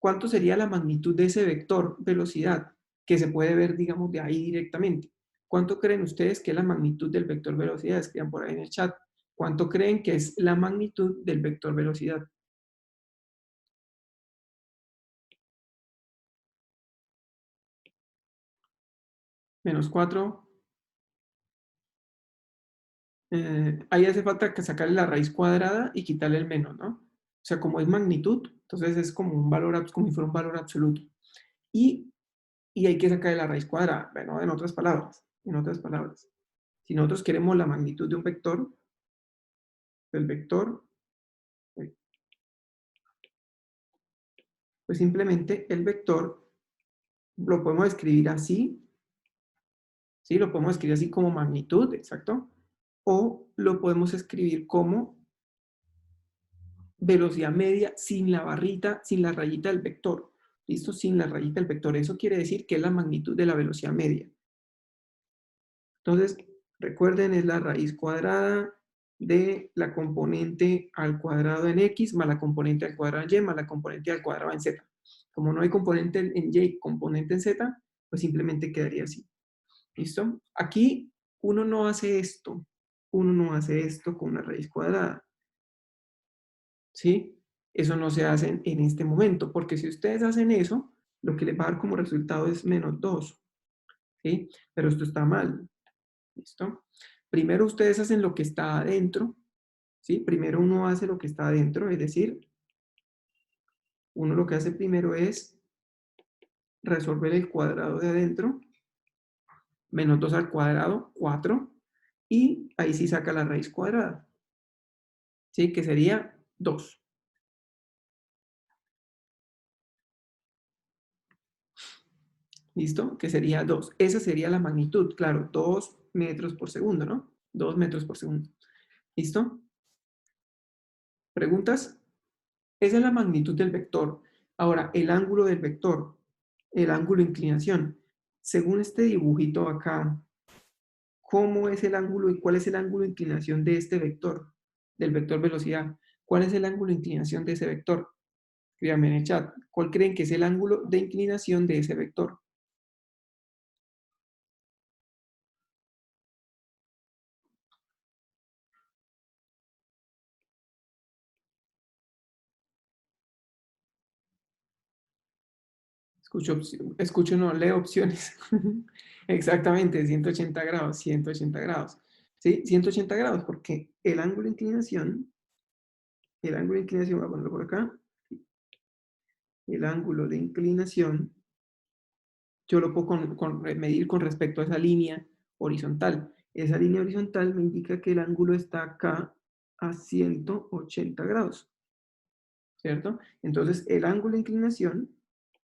¿Cuánto sería la magnitud de ese vector velocidad? Que se puede ver, digamos, de ahí directamente. ¿Cuánto creen ustedes que es la magnitud del vector velocidad? Escriban por ahí en el chat. ¿Cuánto creen que es la magnitud del vector velocidad? Menos 4. Ahí hace falta que sacarle la raíz cuadrada y quitarle el menos, ¿no? O sea, como es magnitud, entonces es como un valor, como si fuera un valor absoluto. Y, y hay que sacarle la raíz cuadrada. Bueno, en otras palabras, si nosotros queremos la magnitud de un vector, del vector, pues simplemente el vector lo podemos escribir así, ¿sí? Lo podemos escribir así como magnitud, exacto, o lo podemos escribir como velocidad media sin la barrita, sin la rayita del vector. ¿Listo? Sin la rayita del vector. Eso quiere decir que es la magnitud de la velocidad media. Entonces, recuerden, es la raíz cuadrada de la componente al cuadrado en x más la componente al cuadrado en y más la componente al cuadrado en z. Como no hay componente en y y componente en z, pues simplemente quedaría así. ¿Listo? Aquí uno no hace esto. Uno no hace esto con una raíz cuadrada. ¿Sí? Eso no se hace en este momento, porque si ustedes hacen eso, lo que les va a dar como resultado es menos 2. ¿Sí? Pero esto está mal. ¿Listo? Primero ustedes hacen lo que está adentro. ¿Sí? Primero uno hace lo que está adentro, es decir, uno lo que hace primero es resolver el cuadrado de adentro. Menos 2 al cuadrado, 4. Y ahí sí saca la raíz cuadrada. ¿Sí? Que sería 2. ¿Listo? Que sería 2. Esa sería la magnitud, claro, 2 metros por segundo, ¿no? 2 metros por segundo. ¿Listo? ¿Preguntas? Esa es la magnitud del vector. Ahora, el ángulo del vector, el ángulo de inclinación. Según este dibujito acá, ¿cómo es el ángulo y cuál es el ángulo de inclinación de este vector, del vector velocidad? ¿Cuál es el ángulo de inclinación de ese vector? Escríbanme en el chat. ¿Cuál creen que es el ángulo de inclinación de ese vector? Escucho, no, leo opciones. Exactamente, 180 grados, 180 grados. ¿Sí? 180 grados, porque el ángulo de inclinación, voy a ponerlo por acá, el ángulo de inclinación, yo lo puedo medir con respecto a esa línea horizontal. Esa línea horizontal me indica que el ángulo está acá a 180 grados, ¿cierto? Entonces, el ángulo de inclinación,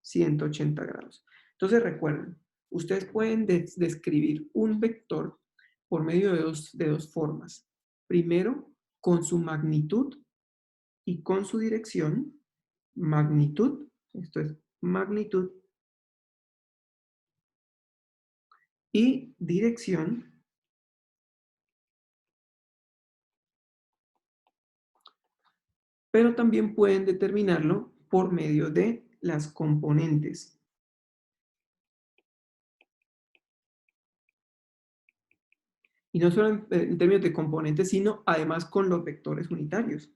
180 grados. Entonces, recuerden, ustedes pueden describir un vector por medio de dos formas. Primero, con su magnitud y con su dirección. Magnitud, esto es magnitud, y dirección. Pero también pueden determinarlo por medio de las componentes. Y no solo en términos de componentes, sino además con los vectores unitarios.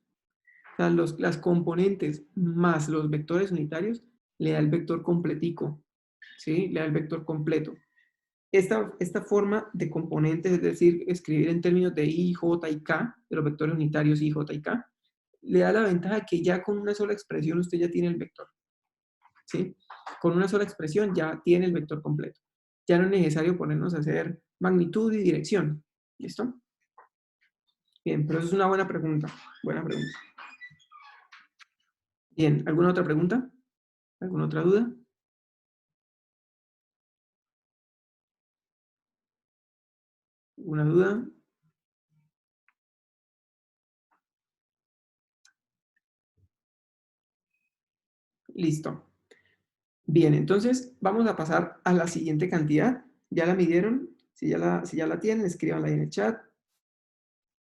O sea, las componentes más los vectores unitarios le da el vector completico, ¿sí? Le da el vector completo. Esta forma de componentes, es decir, escribir en términos de I, J y K, de los vectores unitarios I, J y K, le da la ventaja que ya con una sola expresión usted ya tiene el vector. ¿Sí? Con una sola expresión ya tiene el vector completo. Ya no es necesario ponernos a hacer magnitud y dirección. ¿Listo? Bien, pero eso es una buena pregunta. Buena pregunta. Bien, ¿alguna otra pregunta? ¿Alguna otra duda? ¿Alguna duda? Listo. Bien, entonces vamos a pasar a la siguiente cantidad. ¿Ya la midieron? Si ya la tienen, escríbanla ahí en el chat.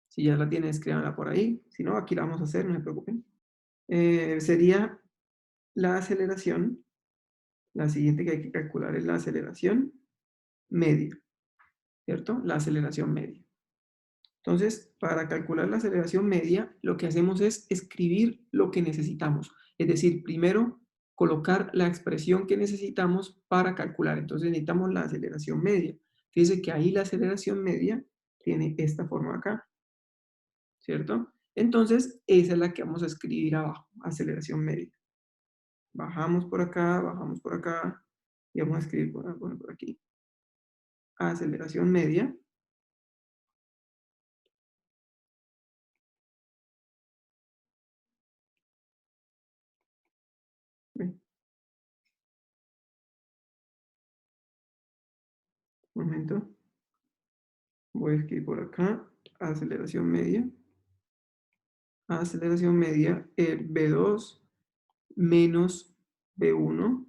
Si ya la tienen, escríbanla por ahí. Si no, aquí la vamos a hacer, no se preocupen. Sería la aceleración. La siguiente que hay que calcular es la aceleración media, ¿cierto? La aceleración media. Entonces, para calcular la aceleración media, lo que hacemos es escribir lo que necesitamos. Es decir, primero colocar la expresión que necesitamos para calcular. Entonces necesitamos la aceleración media. Fíjense que ahí la aceleración media tiene esta forma acá, ¿cierto? Entonces, esa es la que vamos a escribir abajo, aceleración media. Bajamos por acá, y vamos a escribir por aquí. Aceleración media. Ven, un momento. Voy a escribir por acá, aceleración media. Aceleración media, B2 menos B1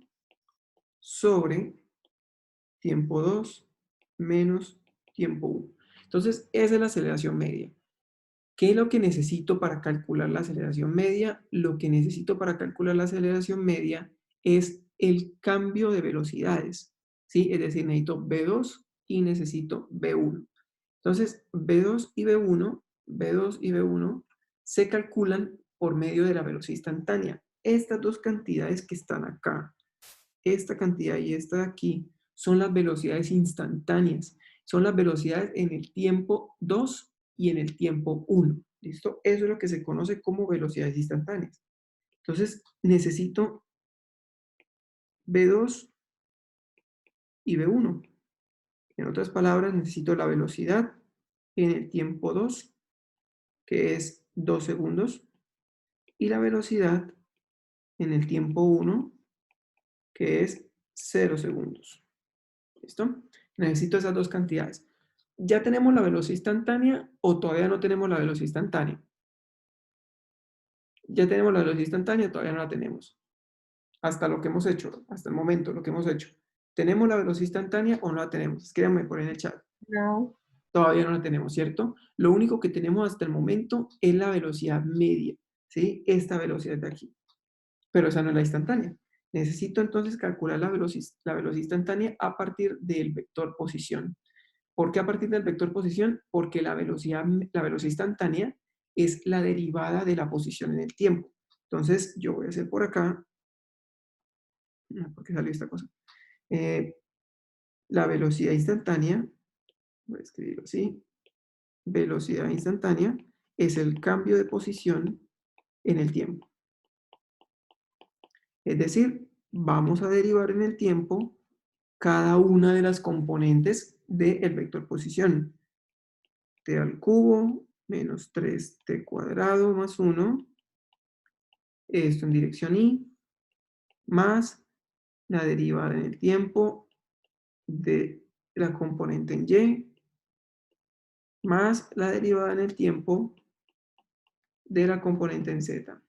sobre tiempo 2 menos tiempo 1. Entonces, esa es la aceleración media. ¿Qué es lo que necesito para calcular la aceleración media? Lo que necesito para calcular la aceleración media es el cambio de velocidades, ¿sí? Es decir, necesito B2 y necesito B1. Entonces, B2 y B1 se calculan por medio de la velocidad instantánea. Estas dos cantidades que están acá, esta cantidad y esta de aquí, son las velocidades instantáneas. Son las velocidades en el tiempo 2 y en el tiempo 1. ¿Listo? Eso es lo que se conoce como velocidades instantáneas. Entonces, necesito B2 y B1. En otras palabras, necesito la velocidad en el tiempo 2, que es 2 segundos, y la velocidad en el tiempo 1, que es 0 segundos. ¿Listo? Necesito esas dos cantidades. ¿Ya tenemos la velocidad instantánea o todavía no tenemos la velocidad instantánea? ¿Ya tenemos la velocidad instantánea o todavía no la tenemos? Hasta lo que hemos hecho, hasta el momento, lo que hemos hecho. ¿Tenemos la velocidad instantánea o no la tenemos? Escríbanme por ahí en el chat. No. Todavía no la tenemos, ¿cierto? Lo único que tenemos hasta el momento es la velocidad media, ¿sí? Esta velocidad de aquí. Pero esa no es la instantánea. Necesito entonces calcular la velocidad instantánea a partir del vector posición. ¿Por qué a partir del vector posición? Porque la velocidad instantánea es la derivada de la posición en el tiempo. Entonces, yo voy a hacer por acá, ¿por qué salió esta cosa? La velocidad instantánea, voy a escribirlo así, velocidad instantánea es el cambio de posición en el tiempo. Es decir, vamos a derivar en el tiempo cada una de las componentes del vector posición. T al cubo menos 3t cuadrado más 1, esto en dirección y, más la derivada en el tiempo de la componente en y, más la derivada en el tiempo de la componente en z.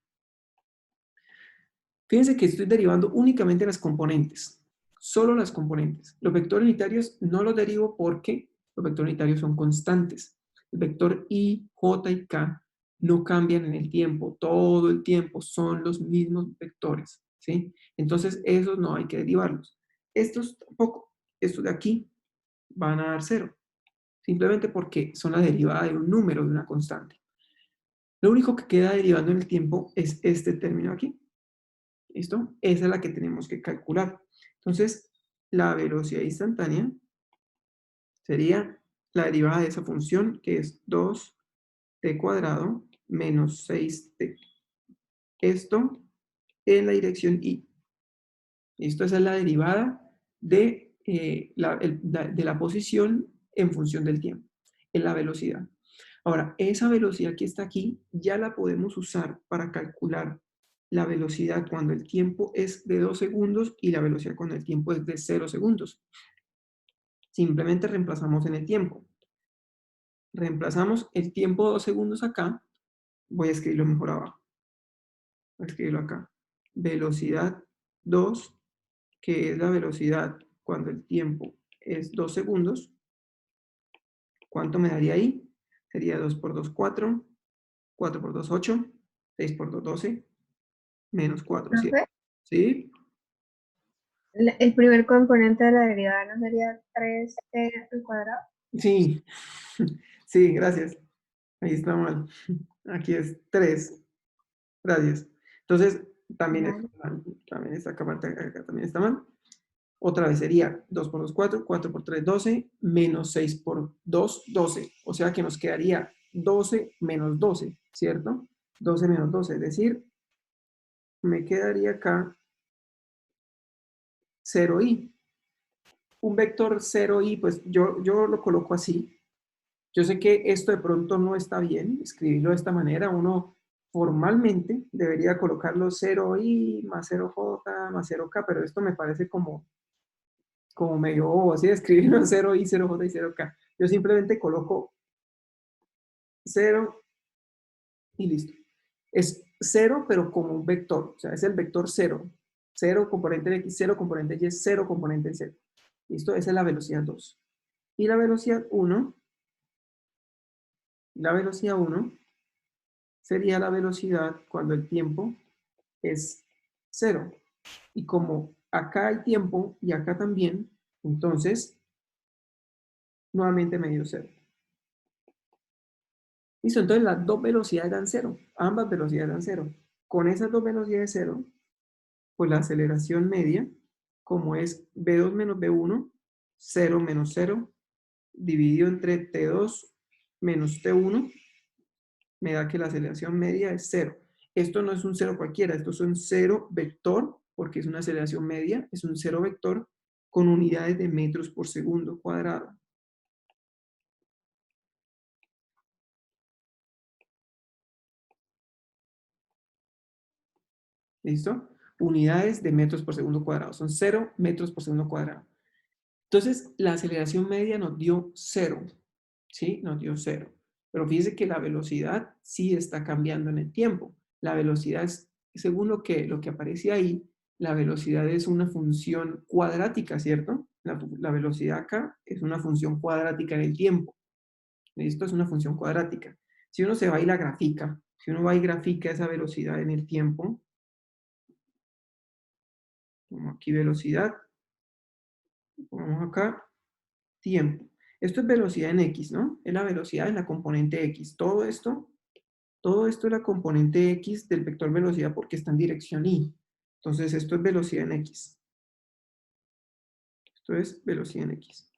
Fíjense que estoy derivando únicamente las componentes, solo las componentes. Los vectores unitarios no los derivo porque los vectores unitarios son constantes. El vector i, j y k no cambian en el tiempo, todo el tiempo son los mismos vectores, ¿sí? Entonces esos no hay que derivarlos. Estos tampoco, estos de aquí van a dar 0, simplemente porque son la derivada de un número, de una constante. Lo único que queda derivando en el tiempo es este término aquí. ¿Listo? Esa es la que tenemos que calcular. Entonces, la velocidad instantánea sería la derivada de esa función, que es 2t cuadrado menos 6t. Esto en la dirección y. ¿Listo? Esa es la derivada de, de la posición en función del tiempo, en la velocidad. Ahora, esa velocidad que está aquí ya la podemos usar para calcular la velocidad cuando el tiempo es de 2 segundos y la velocidad cuando el tiempo es de 0 segundos. Simplemente reemplazamos en el tiempo. reemplazamos el tiempo 2 segundos acá, voy a escribirlo mejor abajo, voy a escribirlo acá. Velocidad 2, que es la velocidad cuando el tiempo es 2 segundos. ¿Cuánto me daría ahí? Sería 2 por 2, 4, 4 por 2, 8, 6 por 2, 12, menos 4, 7. Profe, ¿Sí? el primer componente de la derivada no sería 3t al cuadrado. Sí, sí, gracias. Ahí está mal. Aquí es 3. Gracias. Entonces, también Vale. está mal. También esta parte acá también está mal. Otra vez sería 2 por 2, 4, 4 por 3, 12, menos 6 por 2, 12. O sea que nos quedaría 12 menos 12, ¿cierto? 12 menos 12, es decir, me quedaría acá 0i. Un vector 0i, pues yo lo coloco así. Yo sé que esto de pronto no está bien, escribirlo de esta manera. Uno formalmente debería colocarlo 0i más 0j más 0k, pero esto me parece como medio bobo, así de escribirlo 0i, 0j y 0k. Yo simplemente coloco 0 y listo. Es 0, pero como un vector, o sea, es el vector 0. 0 componente de x, 0 componente de y, 0 componente de z. ¿Listo? Esa es la velocidad 2. Y la velocidad 1 sería la velocidad cuando el tiempo es 0. Y como acá hay tiempo y acá también, entonces nuevamente me dio 0. Listo, entonces las dos velocidades dan 0. Ambas velocidades dan 0. Con esas dos velocidades 0, pues la aceleración media, como es v2 menos v1, 0 menos 0, dividido entre t2 menos t1, me da que la aceleración media es 0. Esto no es un 0 cualquiera, esto es un 0 vector, porque es una aceleración media, es un 0 vector con unidades de metros por segundo cuadrado. ¿Listo? Unidades de metros por segundo cuadrado, son 0 metros por segundo cuadrado. Entonces, la aceleración media nos dio 0, ¿sí? Nos dio 0. Pero fíjense que la velocidad sí está cambiando en el tiempo. La velocidad es, según lo que aparece ahí, la velocidad es una función cuadrática, ¿cierto? La velocidad acá es una función cuadrática en el tiempo. Esto es una función cuadrática. Si uno se va y la grafica, si uno va y grafica esa velocidad en el tiempo, como aquí velocidad, pongamos acá tiempo. Esto es velocidad en X, ¿no? Es la velocidad en la componente X. Todo esto es la componente X del vector velocidad porque está en dirección Y. Entonces, esto es velocidad en X. Esto es velocidad en X.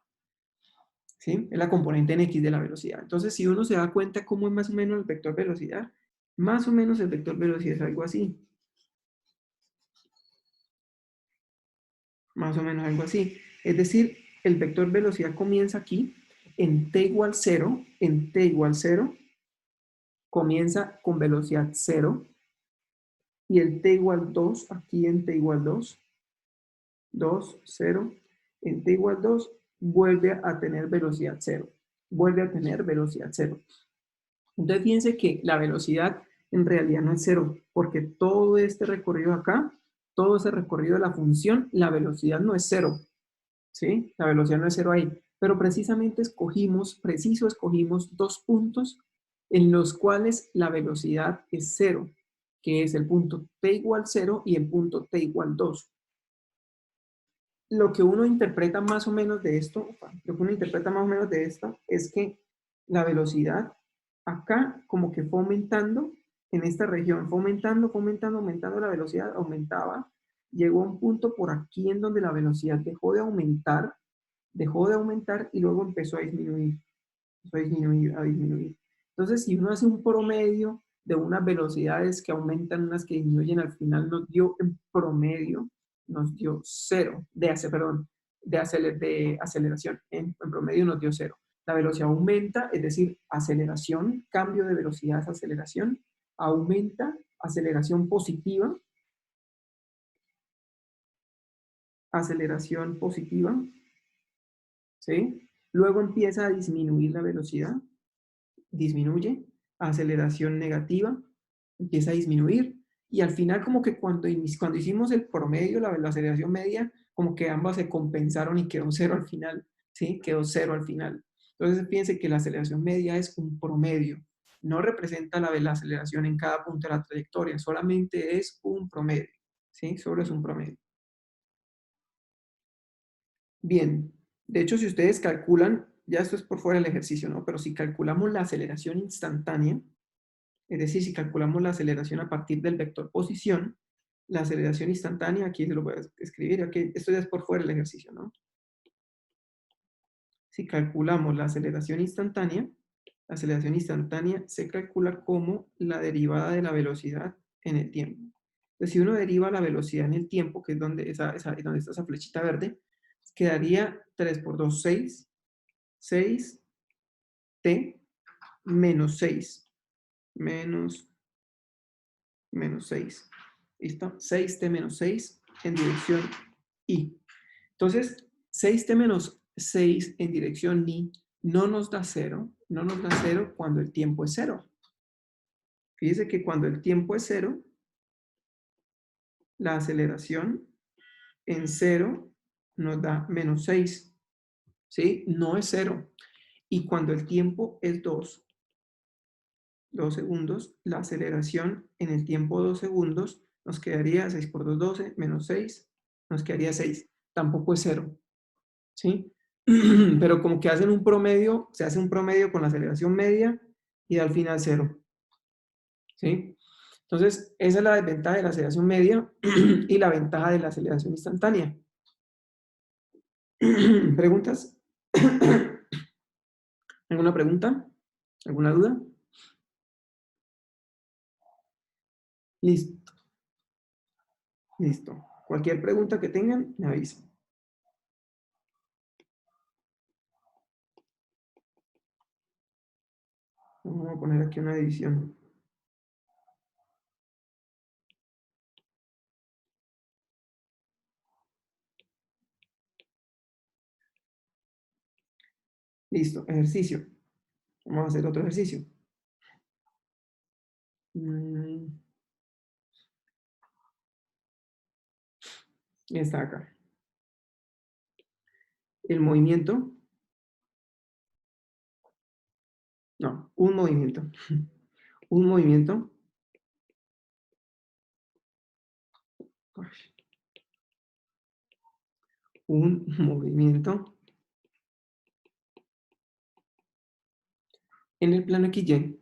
¿Sí? Es la componente en X de la velocidad. Entonces, si uno se da cuenta cómo es más o menos el vector velocidad, más o menos el vector velocidad es algo así. Más o menos algo así. Es decir, el vector velocidad comienza aquí, en t igual 0, en t igual 0, comienza con velocidad 0, y el t igual 2, aquí en t igual 2, 2, 0, en t igual 2, vuelve a tener velocidad 0, vuelve a tener velocidad 0. Entonces fíjense que la velocidad en realidad no es 0, porque todo este recorrido acá, todo ese recorrido de la función, la velocidad no es 0, ¿sí? La velocidad no es 0 ahí, pero precisamente escogimos dos puntos en los cuales la velocidad es 0, que es el punto t igual 0 y el punto t igual 2. Lo que uno interpreta más o menos de esto, es que la velocidad acá como que fue aumentando en esta región, fue aumentando la velocidad, aumentaba, llegó a un punto por aquí en donde la velocidad dejó de aumentar y luego empezó a disminuir, a disminuir. Entonces, si uno hace un promedio de unas velocidades que aumentan, unas que disminuyen, al final nos dio en promedio, nos dio 0, de aceleración, en promedio nos dio 0. La velocidad aumenta, es decir, aceleración, cambio de velocidad es aceleración, aumenta, aceleración positiva, ¿sí? Luego empieza a disminuir la velocidad disminuye, aceleración negativa, empieza a disminuir, y al final como que cuando hicimos el promedio, la aceleración media, como que ambas se compensaron y quedó cero al final, ¿sí? Quedó cero al final. Entonces fíjense que la aceleración media es un promedio, no representa la aceleración en cada punto de la trayectoria, solamente es un promedio, ¿sí? Solo es un promedio. Bien, de hecho, si ustedes calculan, ya esto es por fuera del ejercicio, ¿no? Pero si calculamos la aceleración instantánea, es decir, si calculamos la aceleración a partir del vector posición, la aceleración instantánea, aquí se lo voy a escribir, aquí, esto ya es por fuera del ejercicio, ¿no? Si calculamos la aceleración instantánea se calcula como la derivada de la velocidad en el tiempo. Entonces, si uno deriva la velocidad en el tiempo, que es donde, donde está esa flechita verde, quedaría 3 por 2, 6, 6 t menos 6, menos 6. ¿Listo? 6t menos 6 en dirección I. Entonces, 6t menos 6 en dirección I no nos da 0, no nos da 0 cuando el tiempo es 0. Fíjese que cuando el tiempo es 0, la aceleración en 0 nos da menos 6. ¿Sí? No es 0. Y cuando el tiempo es 2 segundos, la aceleración en el tiempo 2 segundos nos quedaría 6 por 2, 12, menos 6, nos quedaría 6. Tampoco es 0. ¿Sí? Pero como que hacen un promedio, se hace un promedio con la aceleración media y al final 0. ¿Sí? Entonces, esa es la desventaja de la aceleración media y la ventaja de la aceleración instantánea. ¿Preguntas? ¿Alguna pregunta? ¿Alguna duda? Listo. Listo. Cualquier pregunta que tengan, me avisan. Vamos a poner aquí una división. Listo, ejercicio. Vamos a hacer otro ejercicio. Está acá. El movimiento. No, un movimiento. Un movimiento. Un movimiento en el plano XY.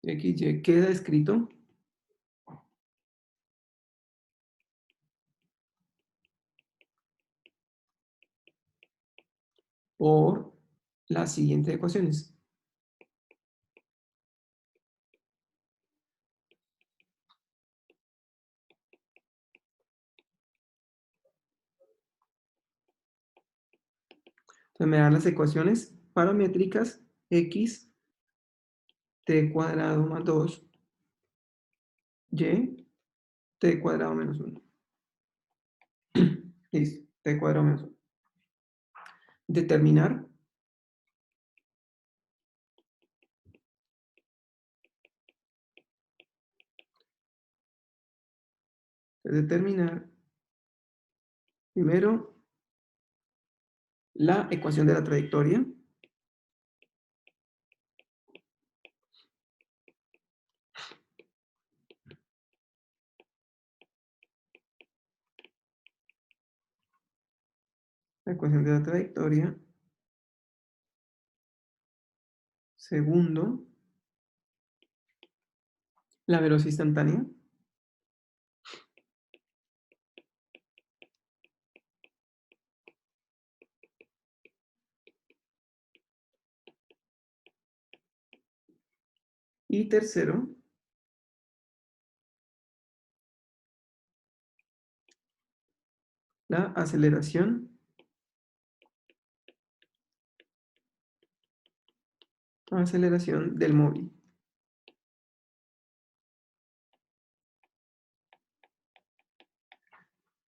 XY queda escrito por las siguientes ecuaciones. Entonces me dan las ecuaciones paramétricas x t cuadrado más 2 y t cuadrado menos 1. Listo, t cuadrado menos 1. Determinar primero la ecuación de la trayectoria. La ecuación de la trayectoria. Segundo, la velocidad instantánea. Y tercero, la aceleración del móvil.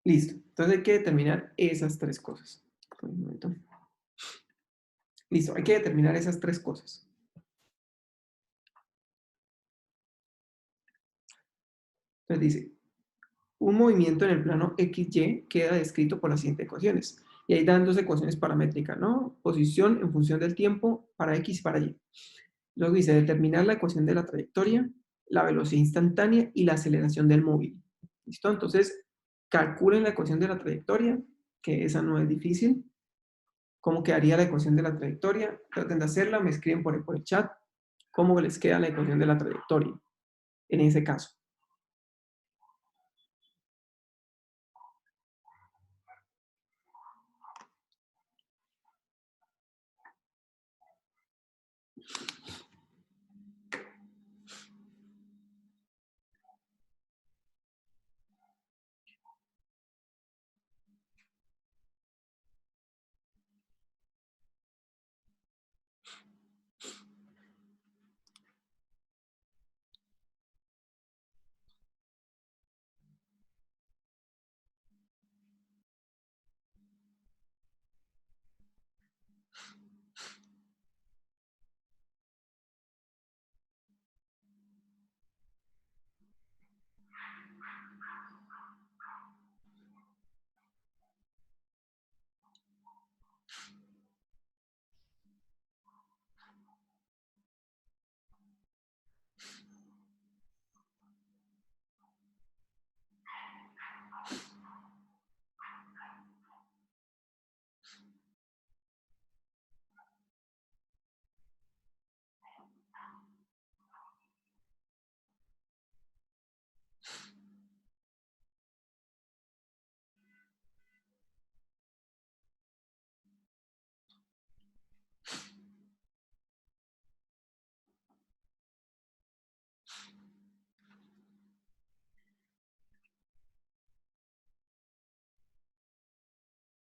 Listo. Entonces hay que determinar esas tres cosas. Un momento. Listo, hay que determinar esas tres cosas. Entonces dice, un movimiento en el plano XY queda descrito por las siguientes ecuaciones. Y ahí dan dos ecuaciones paramétricas, ¿no? Posición en función del tiempo para X y para Y. Luego dice, determinar la ecuación de la trayectoria, la velocidad instantánea y la aceleración del móvil. ¿Listo? Entonces, calculen la ecuación de la trayectoria, que esa no es difícil. ¿Cómo quedaría la ecuación de la trayectoria? Traten de hacerla, me escriben por el chat cómo les queda la ecuación de la trayectoria en ese caso.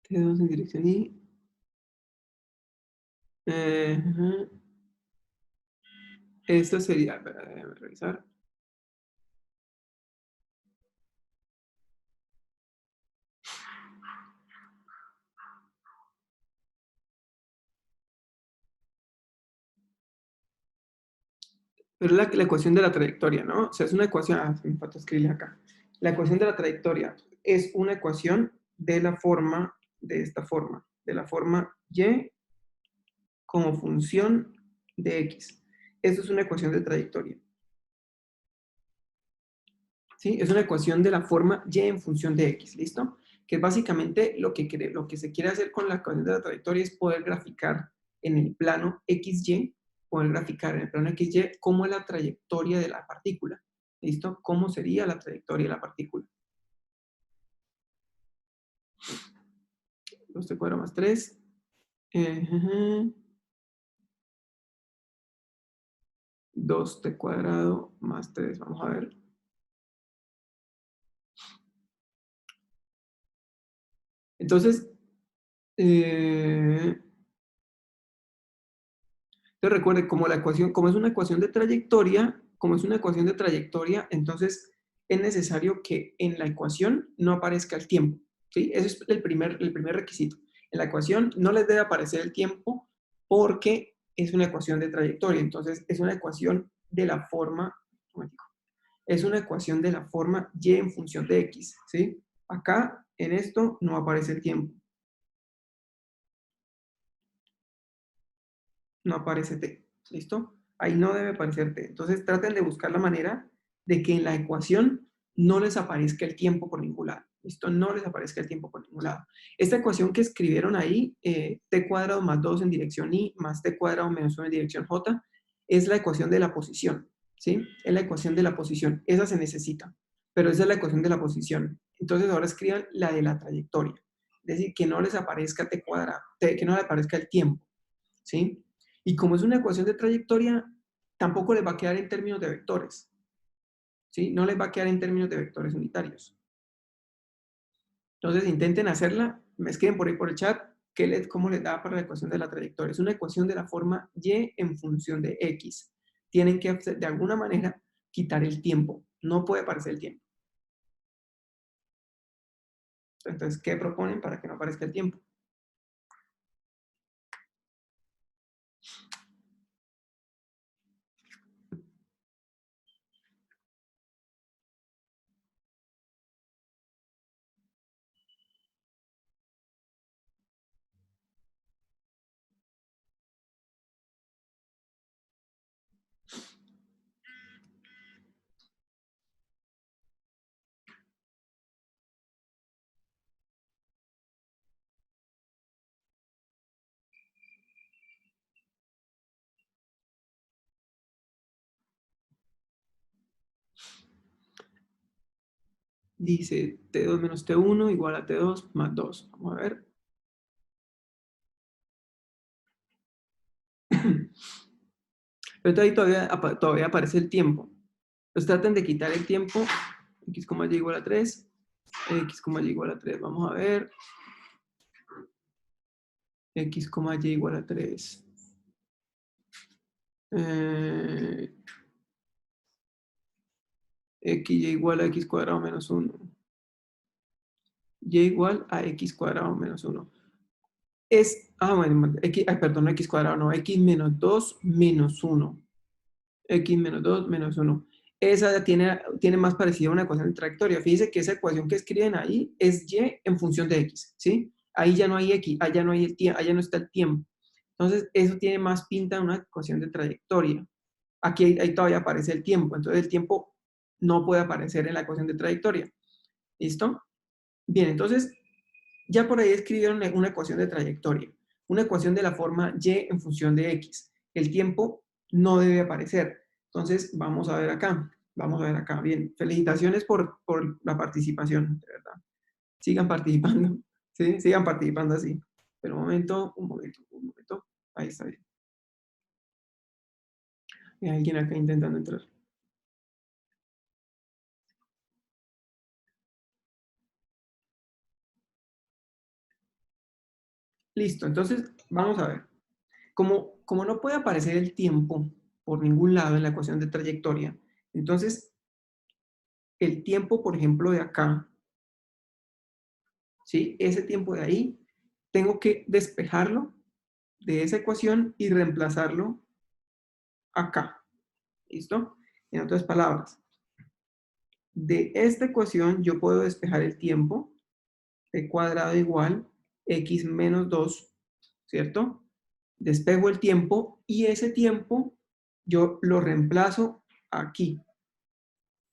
T2 en dirección Y. Ajá. Esto sería, espera, déjame revisar. Pero es la ecuación de la trayectoria, ¿no? O sea, es una ecuación, me falta escribirle acá. La ecuación de la trayectoria es una ecuación de la forma, de esta forma, de la forma Y como función de X. Esto es una ecuación de trayectoria. ¿Sí? Es una ecuación de la forma Y en función de X, ¿listo? Que básicamente lo que se quiere hacer con la ecuación de la trayectoria es poder graficar en el plano XY, poder graficar en el plano XY cómo es la trayectoria de la partícula, ¿listo? ¿Cómo sería la trayectoria de la partícula? 2t cuadrado más 3. 2t cuadrado más 3, vamos a ver. Entonces, entonces recuerde, como la ecuación, como es una ecuación de trayectoria, entonces es necesario que en la ecuación no aparezca el tiempo, ¿sí? Ese es el primer requisito. En la ecuación no les debe aparecer el tiempo porque es una ecuación de trayectoria, entonces es una ecuación de la forma, es una ecuación de la forma Y en función de X, ¿sí? Acá, en esto, no aparece el tiempo. No aparece T, ¿listo? Ahí no debe aparecer T. Entonces traten de buscar la manera de que en la ecuación no les aparezca el tiempo por ningún lado. ¿Listo? No les aparezca el tiempo por ningún lado. Esta ecuación que escribieron ahí, t cuadrado más 2 en dirección Y más t cuadrado menos 1 en dirección J, es la ecuación de la posición, ¿sí? Es la ecuación de la posición. Esa se necesita, pero esa es la ecuación de la posición. Entonces ahora escriban la de la trayectoria. Es decir, que no les aparezca t cuadrado, que no les aparezca el tiempo, ¿sí? Y como es una ecuación de trayectoria, tampoco les va a quedar en términos de vectores, ¿sí? No les va a quedar en términos de vectores unitarios. Entonces intenten hacerla, me escriben por ahí por el chat, cómo les da para la ecuación de la trayectoria. Es una ecuación de la forma Y en función de X. Tienen que, de alguna manera, quitar el tiempo. No puede aparecer el tiempo. Entonces, ¿qué proponen para que no aparezca el tiempo? Dice T2 menos T1 igual a T2 más 2. Vamos a ver. Pero ahí todavía aparece el tiempo. Entonces traten de quitar el tiempo. X, y igual a 3. X, y igual a 3. Vamos a ver. X, y igual a 3. X y igual a x cuadrado menos 1. Y igual a x cuadrado menos 1. Bueno, perdón, x cuadrado, no, x menos 2 menos 1. X menos 2 menos 1. Esa tiene más parecida a una ecuación de trayectoria. Fíjense que esa ecuación que escriben ahí es y en función de x, ¿sí? Ahí ya no hay x, allá no hay allá no está el tiempo. Entonces, eso tiene más pinta de una ecuación de trayectoria. Aquí ahí todavía aparece el tiempo, entonces el tiempo no puede aparecer en la ecuación de trayectoria. ¿Listo? Bien, entonces, ya por ahí escribieron una ecuación de trayectoria, una ecuación de la forma y en función de x. El tiempo no debe aparecer. Entonces, vamos a ver acá. Vamos a ver acá. Bien, felicitaciones por la participación, de verdad. Sigan participando, ¿sí? Sigan participando así. Pero un momento. Ahí está bien. Hay alguien acá intentando entrar. Listo, entonces vamos a ver. Como no puede aparecer el tiempo por ningún lado en la ecuación de trayectoria, entonces el tiempo, por ejemplo, de acá, ¿sí? Ese tiempo de ahí, tengo que despejarlo de esa ecuación y reemplazarlo acá. ¿Listo? En otras palabras, de esta ecuación yo puedo despejar el tiempo, t cuadrado igual x menos 2, ¿cierto? Despejo el tiempo y ese tiempo yo lo reemplazo aquí,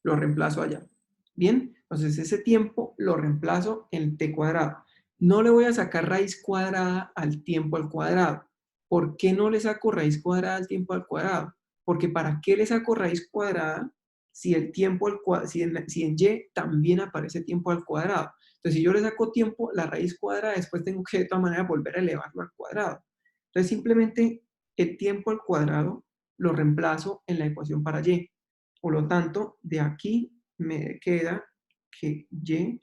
lo reemplazo allá. Bien, entonces ese tiempo lo reemplazo en t cuadrado. No le voy a sacar raíz cuadrada al tiempo al cuadrado. ¿Por qué no le saco raíz cuadrada al tiempo al cuadrado? Porque ¿para qué le saco raíz cuadrada si el tiempo al cuadrado, si en y también aparece tiempo al cuadrado? Entonces, si yo le saco tiempo, la raíz cuadrada, después tengo que de todas maneras volver a elevarlo al cuadrado. Entonces, simplemente el tiempo al cuadrado lo reemplazo en la ecuación para y. Por lo tanto, de aquí me queda que y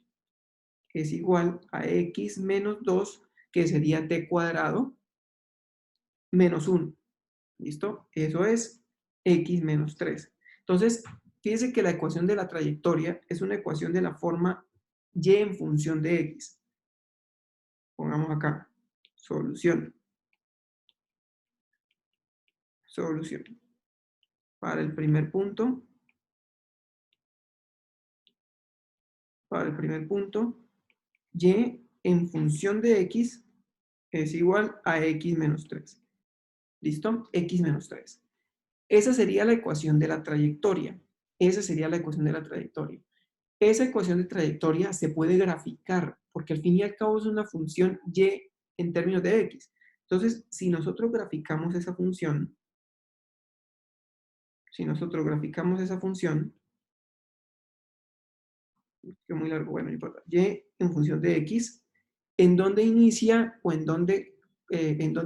es igual a x menos 2, que sería t cuadrado, menos 1. ¿Listo? Eso es x menos 3. Entonces, fíjense que la ecuación de la trayectoria es una ecuación de la forma y en función de x. Pongamos acá, solución. Solución. Para el primer punto, y en función de x es igual a x menos 3. ¿Listo? X menos 3. Esa sería la ecuación de la trayectoria. Esa sería la ecuación de la trayectoria. Esa ecuación de trayectoria se puede graficar, porque al fin y al cabo es una función y en términos de x. Entonces, si nosotros graficamos esa función, que muy largo, bueno, no importa, y en función de x, ¿en dónde inicia o en dónde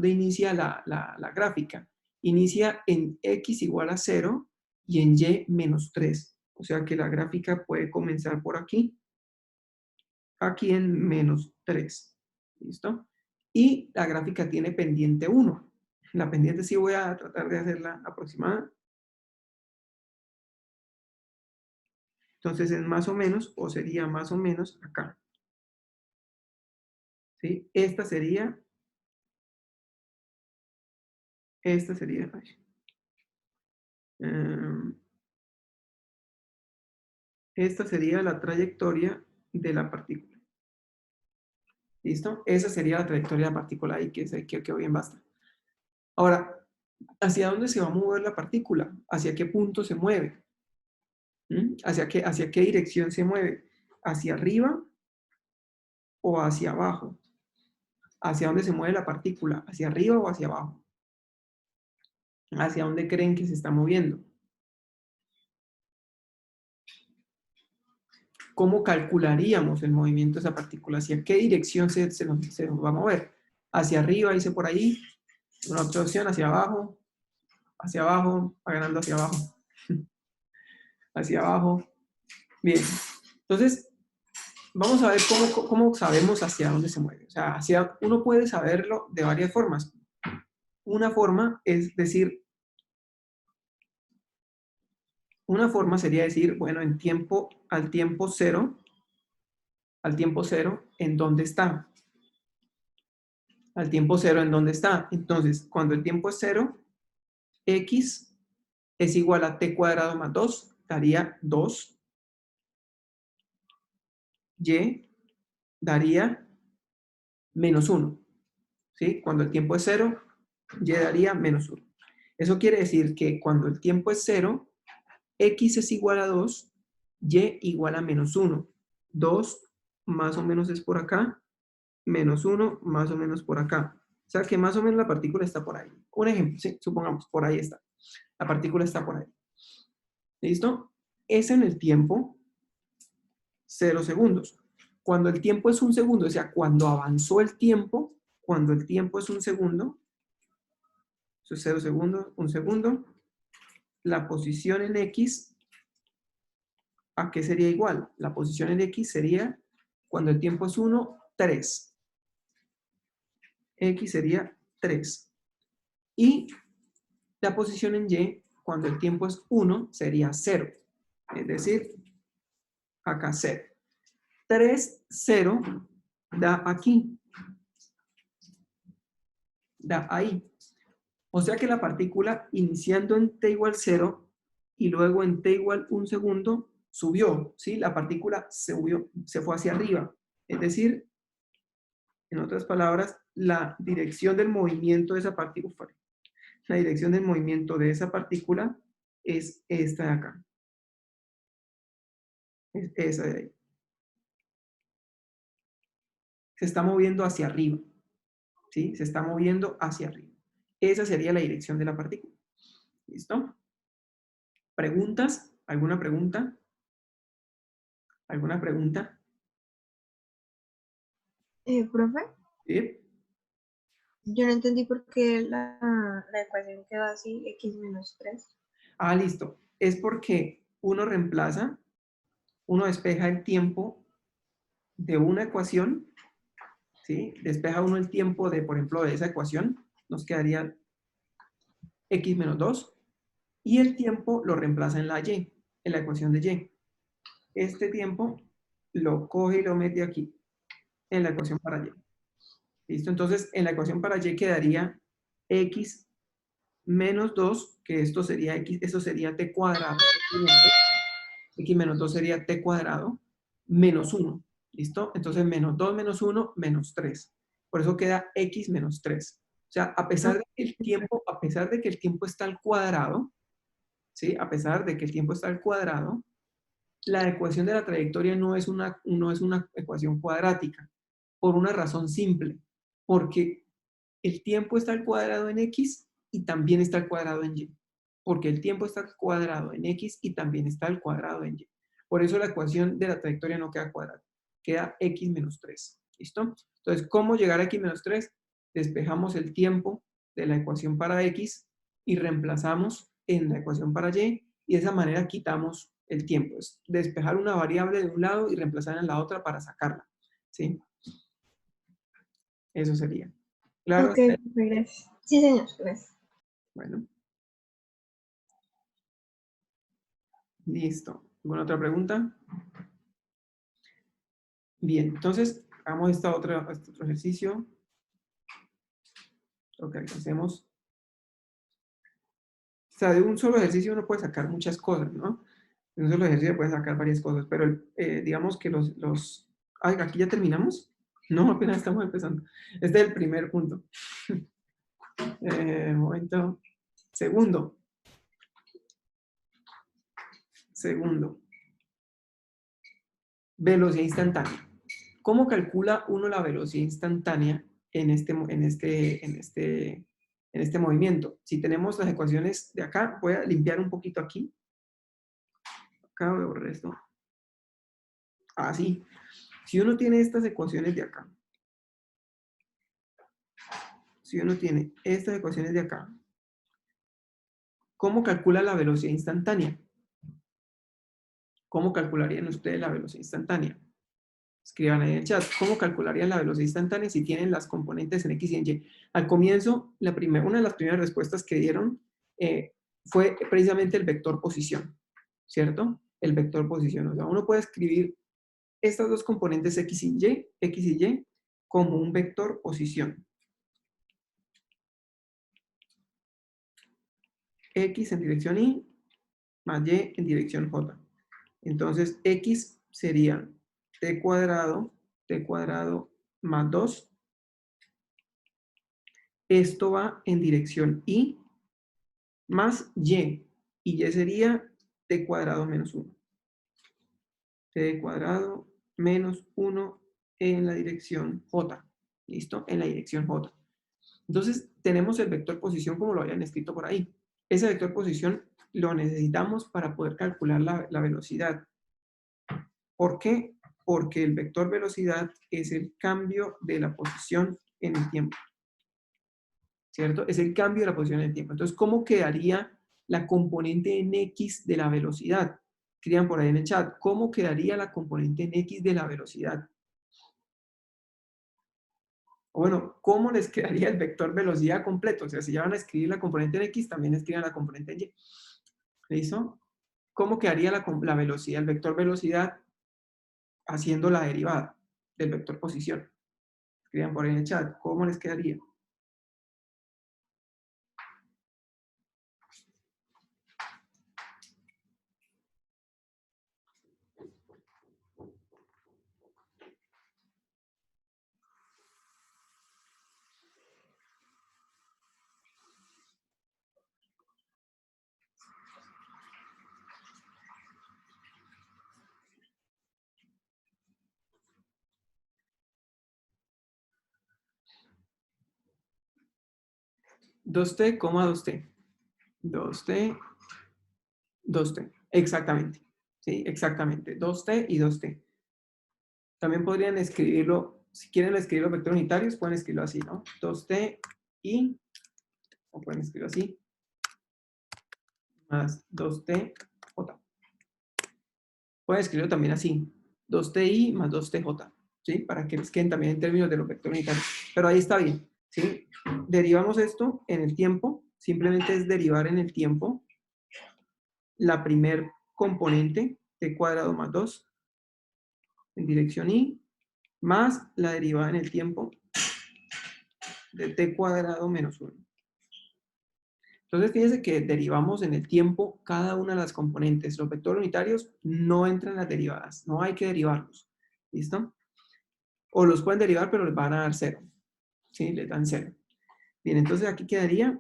inicia la gráfica? Inicia en x igual a 0 y en y menos 3. O sea que la gráfica puede comenzar por aquí en menos 3. ¿Listo? Y la gráfica tiene pendiente 1. La pendiente sí voy a tratar de hacerla aproximada. Entonces es más o menos, o sería más o menos acá. ¿Sí? Esta sería esta sería la trayectoria de la partícula. ¿Listo? Esa sería la trayectoria de la partícula y que quedó bien basta. Ahora, ¿hacia dónde se va a mover la partícula? ¿Hacia qué punto se mueve? ¿Hacia qué dirección se mueve? ¿Hacia arriba o hacia abajo? ¿Hacia dónde se mueve la partícula? ¿Hacia arriba o hacia abajo? ¿Hacia dónde creen que se está moviendo? ¿cómo calcularíamos el movimiento de esa partícula? ¿Hacia qué dirección se nos va a mover? ¿Hacia arriba, dice por ahí? Una otra opción, hacia abajo, va ganando hacia abajo. Hacia abajo. Bien. Entonces, vamos a ver cómo sabemos hacia dónde se mueve. O sea, uno puede saberlo de varias formas. Una forma es decir, una forma sería decir, bueno, al tiempo cero, ¿en dónde está? Al tiempo cero, ¿en dónde está? Entonces, cuando el tiempo es cero, x es igual a t cuadrado más 2, daría 2. Y daría menos 1. ¿Sí? Cuando el tiempo es 0, y daría menos 1. Eso quiere decir que cuando el tiempo es 0, x es igual a 2, y igual a menos 1. 2 más o menos es por acá, menos 1 más o menos por acá. O sea que más o menos la partícula está por ahí. Un ejemplo, ¿sí? Supongamos, por ahí está. La partícula está por ahí. ¿Listo? Es en el tiempo 0 segundos. Cuando el tiempo es 1 segundo, o sea, cuando avanzó el tiempo, cuando el tiempo es 1 segundo, eso es 0 segundos, 1 segundo, la posición en X, ¿a qué sería igual? La posición en X sería, cuando el tiempo es 1, 3. X sería 3. Y la posición en Y, cuando el tiempo es 1, sería 0. Es decir, acá 0. 3, 0, da aquí. Da ahí. O sea que la partícula, iniciando en t igual 0 y luego en t igual 1 segundo, subió, ¿sí? La partícula se fue hacia arriba. Es decir, en otras palabras, la dirección del movimiento de esa partícula, la dirección del movimiento de esa partícula es esta de acá. Es esa de ahí. Se está moviendo hacia arriba, ¿sí? Se está moviendo hacia arriba. Esa sería la dirección de la partícula. ¿Listo? ¿Preguntas? ¿Alguna pregunta? ¿Alguna pregunta? Profe, ¿Sí? yo no entendí por qué la ecuación quedó así, x menos 3. Ah, listo. Es porque uno reemplaza, uno despeja el tiempo de una ecuación, ¿sí? Despeja uno el tiempo de, por ejemplo, de esa ecuación, nos quedaría x menos 2, y el tiempo lo reemplaza en la y, en la ecuación de y. Este tiempo lo coge y lo mete aquí, en la ecuación para y. ¿Listo? Entonces, en la ecuación para y quedaría x menos 2, que esto sería x, esto sería t cuadrado. X menos 2 sería t cuadrado, menos 1. ¿Listo? Entonces, menos 2 menos 1, menos 3. Por eso queda x menos 3. O sea, a pesar de que el tiempo está al cuadrado, ¿sí? A pesar de que el tiempo está al cuadrado, la ecuación de la trayectoria no es una ecuación cuadrática, por una razón simple, porque el tiempo está al cuadrado en x y también está al cuadrado en y, porque el tiempo está al cuadrado en x y también está al cuadrado en y. Por eso la ecuación de la trayectoria no queda cuadrada, queda x menos 3. ¿Listo? Entonces, ¿cómo llegar a x menos 3? Despejamos el tiempo de la ecuación para x y reemplazamos en la ecuación para y, y de esa manera quitamos el tiempo. Es despejar una variable de un lado y reemplazarla en la otra para sacarla. ¿Sí? Eso sería. ¿Claro? Ok, profe, gracias. Sí, señor, gracias. Bueno. Listo. ¿Alguna otra pregunta? Bien, entonces hagamos este otro ejercicio. Ok, hacemos. O sea, de un solo ejercicio uno puede sacar muchas cosas, ¿no? De un solo ejercicio puede sacar varias cosas, pero digamos que Ay, ¿aquí ya terminamos? No, apenas estamos empezando. Este es el primer punto. Momento. Segundo. Velocidad instantánea. ¿Cómo calcula uno la velocidad instantánea en este movimiento? Si tenemos las ecuaciones de acá, voy a limpiar un poquito aquí. Acá voy a borrar esto. Así. Si uno tiene estas ecuaciones de acá, si uno tiene estas ecuaciones de acá, ¿cómo calcula la velocidad instantánea? ¿Cómo calcularían ustedes la velocidad instantánea? Escriban ahí en el chat, ¿cómo calcularían la velocidad instantánea si tienen las componentes en X y en Y? Al comienzo, una de las primeras respuestas que dieron fue precisamente el vector posición, ¿cierto? El vector posición. O sea, uno puede escribir estas dos componentes X y Y como un vector posición. X en dirección Y más Y en dirección J. Entonces, X sería t cuadrado más 2. Esto va en dirección Y más Y. Y Y sería t cuadrado menos 1. T cuadrado menos 1 en la dirección J. ¿Listo? En la dirección J. Entonces, tenemos el vector posición como lo habían escrito por ahí. Ese vector posición lo necesitamos para poder calcular la velocidad. ¿Por qué? Porque el vector velocidad es el cambio de la posición en el tiempo. ¿Cierto? Es el cambio de la posición en el tiempo. Entonces, ¿cómo quedaría la componente en X de la velocidad? Escriban por ahí en el chat, ¿cómo quedaría la componente en X de la velocidad? O bueno, ¿cómo les quedaría el vector velocidad completo? O sea, si ya van a escribir la componente en X, también escriban la componente en Y. ¿Listo? ¿Cómo quedaría la velocidad, el vector velocidad haciendo la derivada del vector posición? Escriban por ahí en el chat, ¿cómo les quedaría? Dos t, 2t. 2t, 2t. Exactamente. Sí, exactamente. 2t y 2t. También podrían escribirlo, si quieren escribir los vectores unitarios, pueden escribirlo así, ¿no? 2t y, o pueden escribirlo así, más 2t j. Pueden escribirlo también así, 2ti más 2tj, ¿sí? Para que les queden también en términos de los vectores unitarios. Pero ahí está bien, ¿sí? Derivamos esto en el tiempo, simplemente es derivar en el tiempo la primer componente, t cuadrado más 2, en dirección y, más la derivada en el tiempo de t cuadrado menos 1. Entonces, fíjense que derivamos en el tiempo cada una de las componentes. Los vectores unitarios no entran en las derivadas, no hay que derivarlos. ¿Listo? O los pueden derivar, pero les van a dar 0. ¿Sí? Les dan 0. Bien, entonces aquí quedaría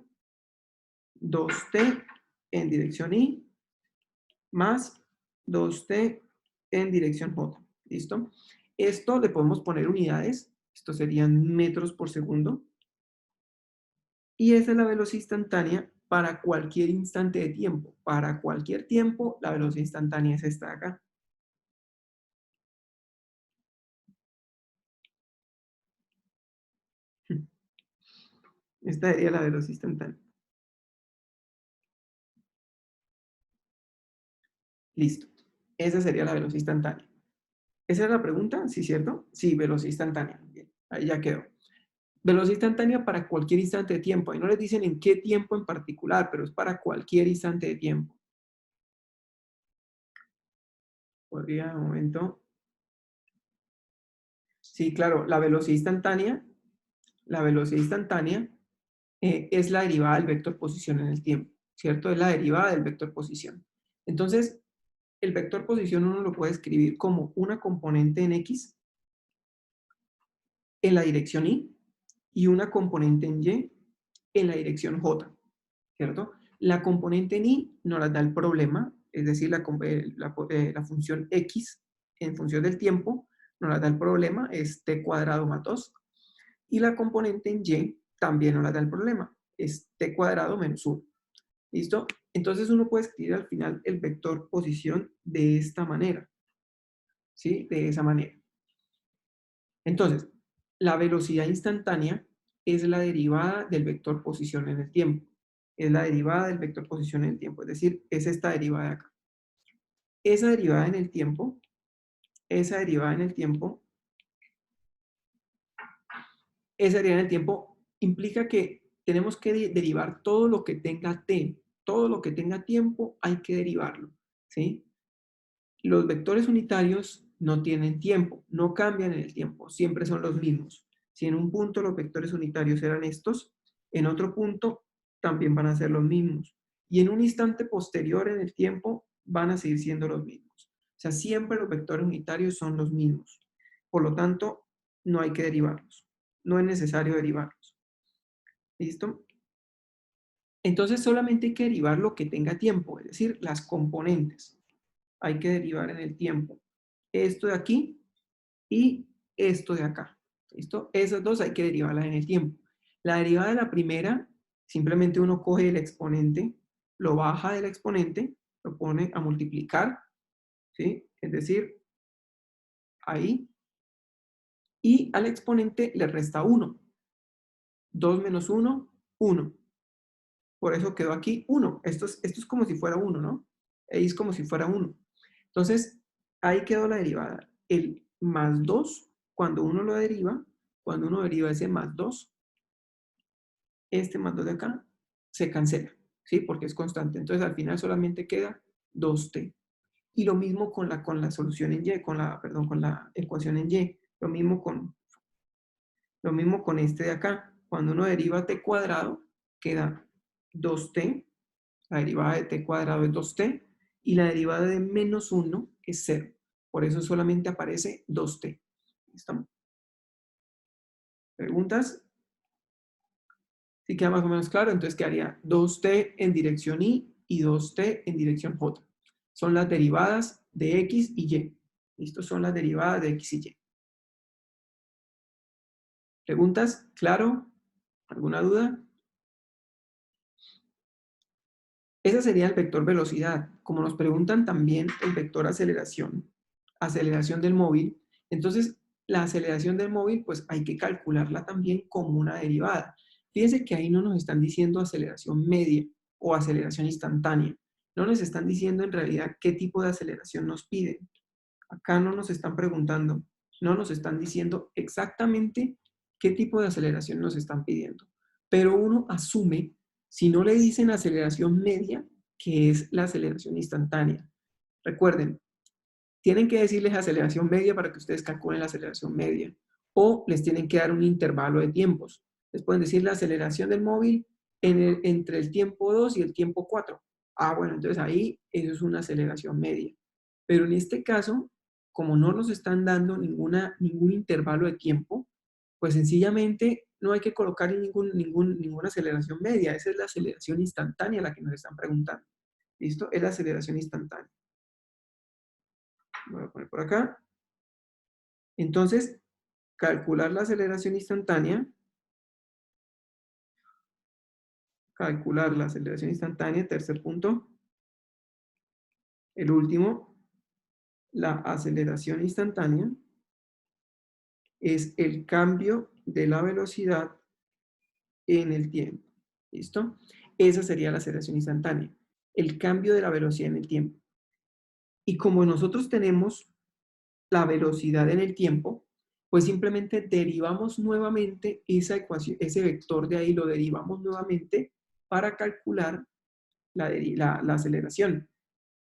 2t en dirección y más 2t en dirección j. ¿Listo? Esto le podemos poner unidades. Esto serían metros por segundo. Y esa es la velocidad instantánea para cualquier instante de tiempo. Para cualquier tiempo, la velocidad instantánea es esta de acá. Esta sería la velocidad instantánea. Listo. Esa sería la velocidad instantánea. ¿Esa es la pregunta? ¿Sí, cierto? Sí, velocidad instantánea. Bien, ahí ya quedó. Velocidad instantánea para cualquier instante de tiempo. Ahí no les dicen en qué tiempo en particular, pero es para cualquier instante de tiempo. Podría, un momento. Sí, claro, la velocidad instantánea es la derivada del vector posición en el tiempo, ¿cierto? Es la derivada del vector posición. Entonces, el vector posición uno lo puede escribir como una componente en X en la dirección y una componente en Y en la dirección J, ¿cierto? La componente en Y nos la da el problema, es decir, la función X en función del tiempo nos la da el problema, es t cuadrado más 2, y la componente en Y también nos la da el problema, es t cuadrado menos 1. ¿Listo? Entonces uno puede escribir al final el vector posición de esta manera. ¿sí? De esa manera. Entonces, la velocidad instantánea es la derivada del vector posición en el tiempo. Es la derivada del vector posición en el tiempo, es decir, es esta derivada de acá. Esa derivada en el tiempo, esa derivada en el tiempo, esa derivada en el tiempo implica que tenemos que derivar todo lo que tenga t, todo lo que tenga tiempo hay que derivarlo, ¿sí? Los vectores unitarios no tienen tiempo, no cambian en el tiempo, siempre son los mismos. Si en un punto los vectores unitarios eran estos, en otro punto también van a ser los mismos. Y en un instante posterior en el tiempo van a seguir siendo los mismos. O sea, siempre los vectores unitarios son los mismos. Por lo tanto, no hay que derivarlos. No es necesario derivarlos. ¿Listo? Entonces solamente hay que derivar lo que tenga tiempo, es decir, las componentes. Hay que derivar en el tiempo esto de aquí y esto de acá. ¿Listo? Esas dos hay que derivarlas en el tiempo. La derivada de la primera, simplemente uno coge el exponente, lo baja del exponente, lo pone a multiplicar, ¿sí? Es decir, ahí, y al exponente le resta 1. 2 menos 1, 1. Por eso quedó aquí 1. Esto es como si fuera 1, ¿no? Ahí es como si fuera 1. Entonces, ahí quedó la derivada. El más 2, cuando uno lo deriva, cuando uno deriva ese más 2, este más 2 de acá se cancela, ¿sí? Porque es constante. Entonces, al final solamente queda 2t. Y lo mismo con la solución en y, con la ecuación en y. Lo mismo con este de acá. Cuando uno deriva t cuadrado, queda 2t. La derivada de t cuadrado es 2t. Y la derivada de menos 1 es 0. Por eso solamente aparece 2t. ¿Listo? ¿Preguntas? Si queda más o menos claro, entonces quedaría 2t en dirección y 2t en dirección j. Son las derivadas de x y y. ¿Listo? Son las derivadas de x y y. ¿Preguntas? ¿Claro? ¿Alguna duda? Ese sería el vector velocidad. Como nos preguntan también el vector aceleración, aceleración del móvil, entonces la aceleración del móvil pues hay que calcularla también como una derivada. Fíjense que ahí no nos están diciendo aceleración media o aceleración instantánea. No nos están diciendo en realidad qué tipo de aceleración nos piden. Acá no nos están preguntando, no nos están diciendo exactamente qué tipo de aceleración nos están pidiendo. Pero uno asume, si no le dicen aceleración media, que es la aceleración instantánea. Recuerden, tienen que decirles aceleración media para que ustedes calculen la aceleración media. O les tienen que dar un intervalo de tiempos. Les pueden decir la aceleración del móvil entre el tiempo 2 y el tiempo 4. Ah, bueno, entonces ahí eso es una aceleración media. Pero en este caso, como no nos están dando ningún intervalo de tiempo, pues sencillamente no hay que colocar ninguna aceleración media. Esa es la aceleración instantánea la que nos están preguntando. ¿Listo? Es la aceleración instantánea. Voy a poner por acá. Entonces, calcular la aceleración instantánea. Calcular la aceleración instantánea, tercer punto. El último, la aceleración instantánea es el cambio de la velocidad en el tiempo. ¿Listo? Esa sería la aceleración instantánea, el cambio de la velocidad en el tiempo. Y como nosotros tenemos la velocidad en el tiempo, pues simplemente derivamos nuevamente esa ecuación, ese vector de ahí lo derivamos nuevamente para calcular la aceleración.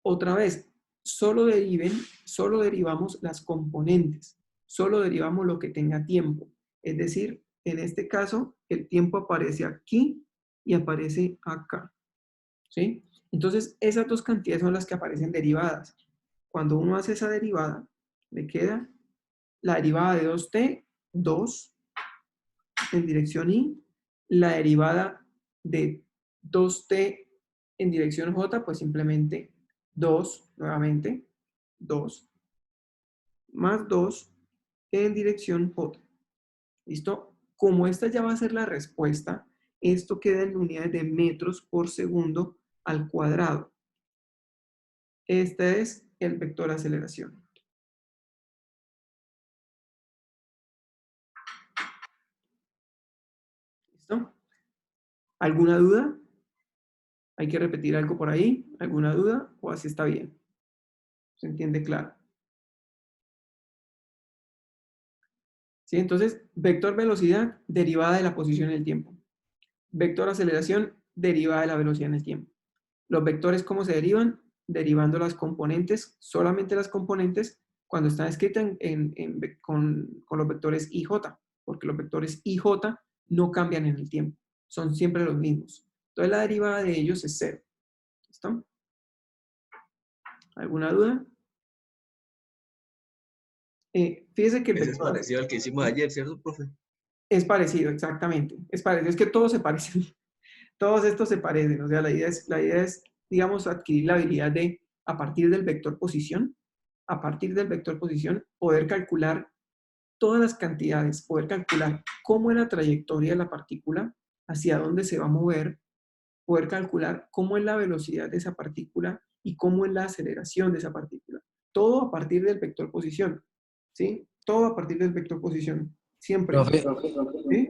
Otra vez, solo derivamos las componentes, solo derivamos lo que tenga tiempo. Es decir, en este caso, el tiempo aparece aquí y aparece acá. ¿Sí? Entonces, esas dos cantidades son las que aparecen derivadas. Cuando uno hace esa derivada, le queda la derivada de 2t, 2 en dirección y, la derivada de 2t en dirección j, pues simplemente 2, nuevamente, 2, más 2 en dirección j. ¿Listo? Como esta ya va a ser la respuesta, esto queda en unidades de metros por segundo al cuadrado. Este es el vector aceleración. ¿Alguna duda? ¿Hay que repetir algo por ahí? ¿Alguna duda? ¿O así está bien? ¿Se entiende claro? ¿Sí? Entonces, vector velocidad derivada de la posición en el tiempo. Vector aceleración derivada de la velocidad en el tiempo. Los vectores, ¿cómo se derivan? Derivando las componentes, solamente las componentes, cuando están escritas con los vectores IJ, porque los vectores IJ no cambian en el tiempo, son siempre los mismos. Entonces, la derivada de ellos es 0. ¿Listo? ¿Alguna duda? Fíjese que el Ese es vector parecido al que hicimos ayer, ¿cierto, profe? es parecido, exactamente. Es parecido, es que todos se parecen. Todos estos se parecen. O sea, la idea es, digamos, adquirir la habilidad de, a partir del vector posición, poder calcular todas las cantidades, poder calcular cómo es la trayectoria de la partícula, hacia dónde se va a mover, poder calcular cómo es la velocidad de esa partícula y cómo es la aceleración de esa partícula. Todo a partir del vector posición, ¿sí? Todo a partir del vector posición, siempre. Profe, ¿Sí?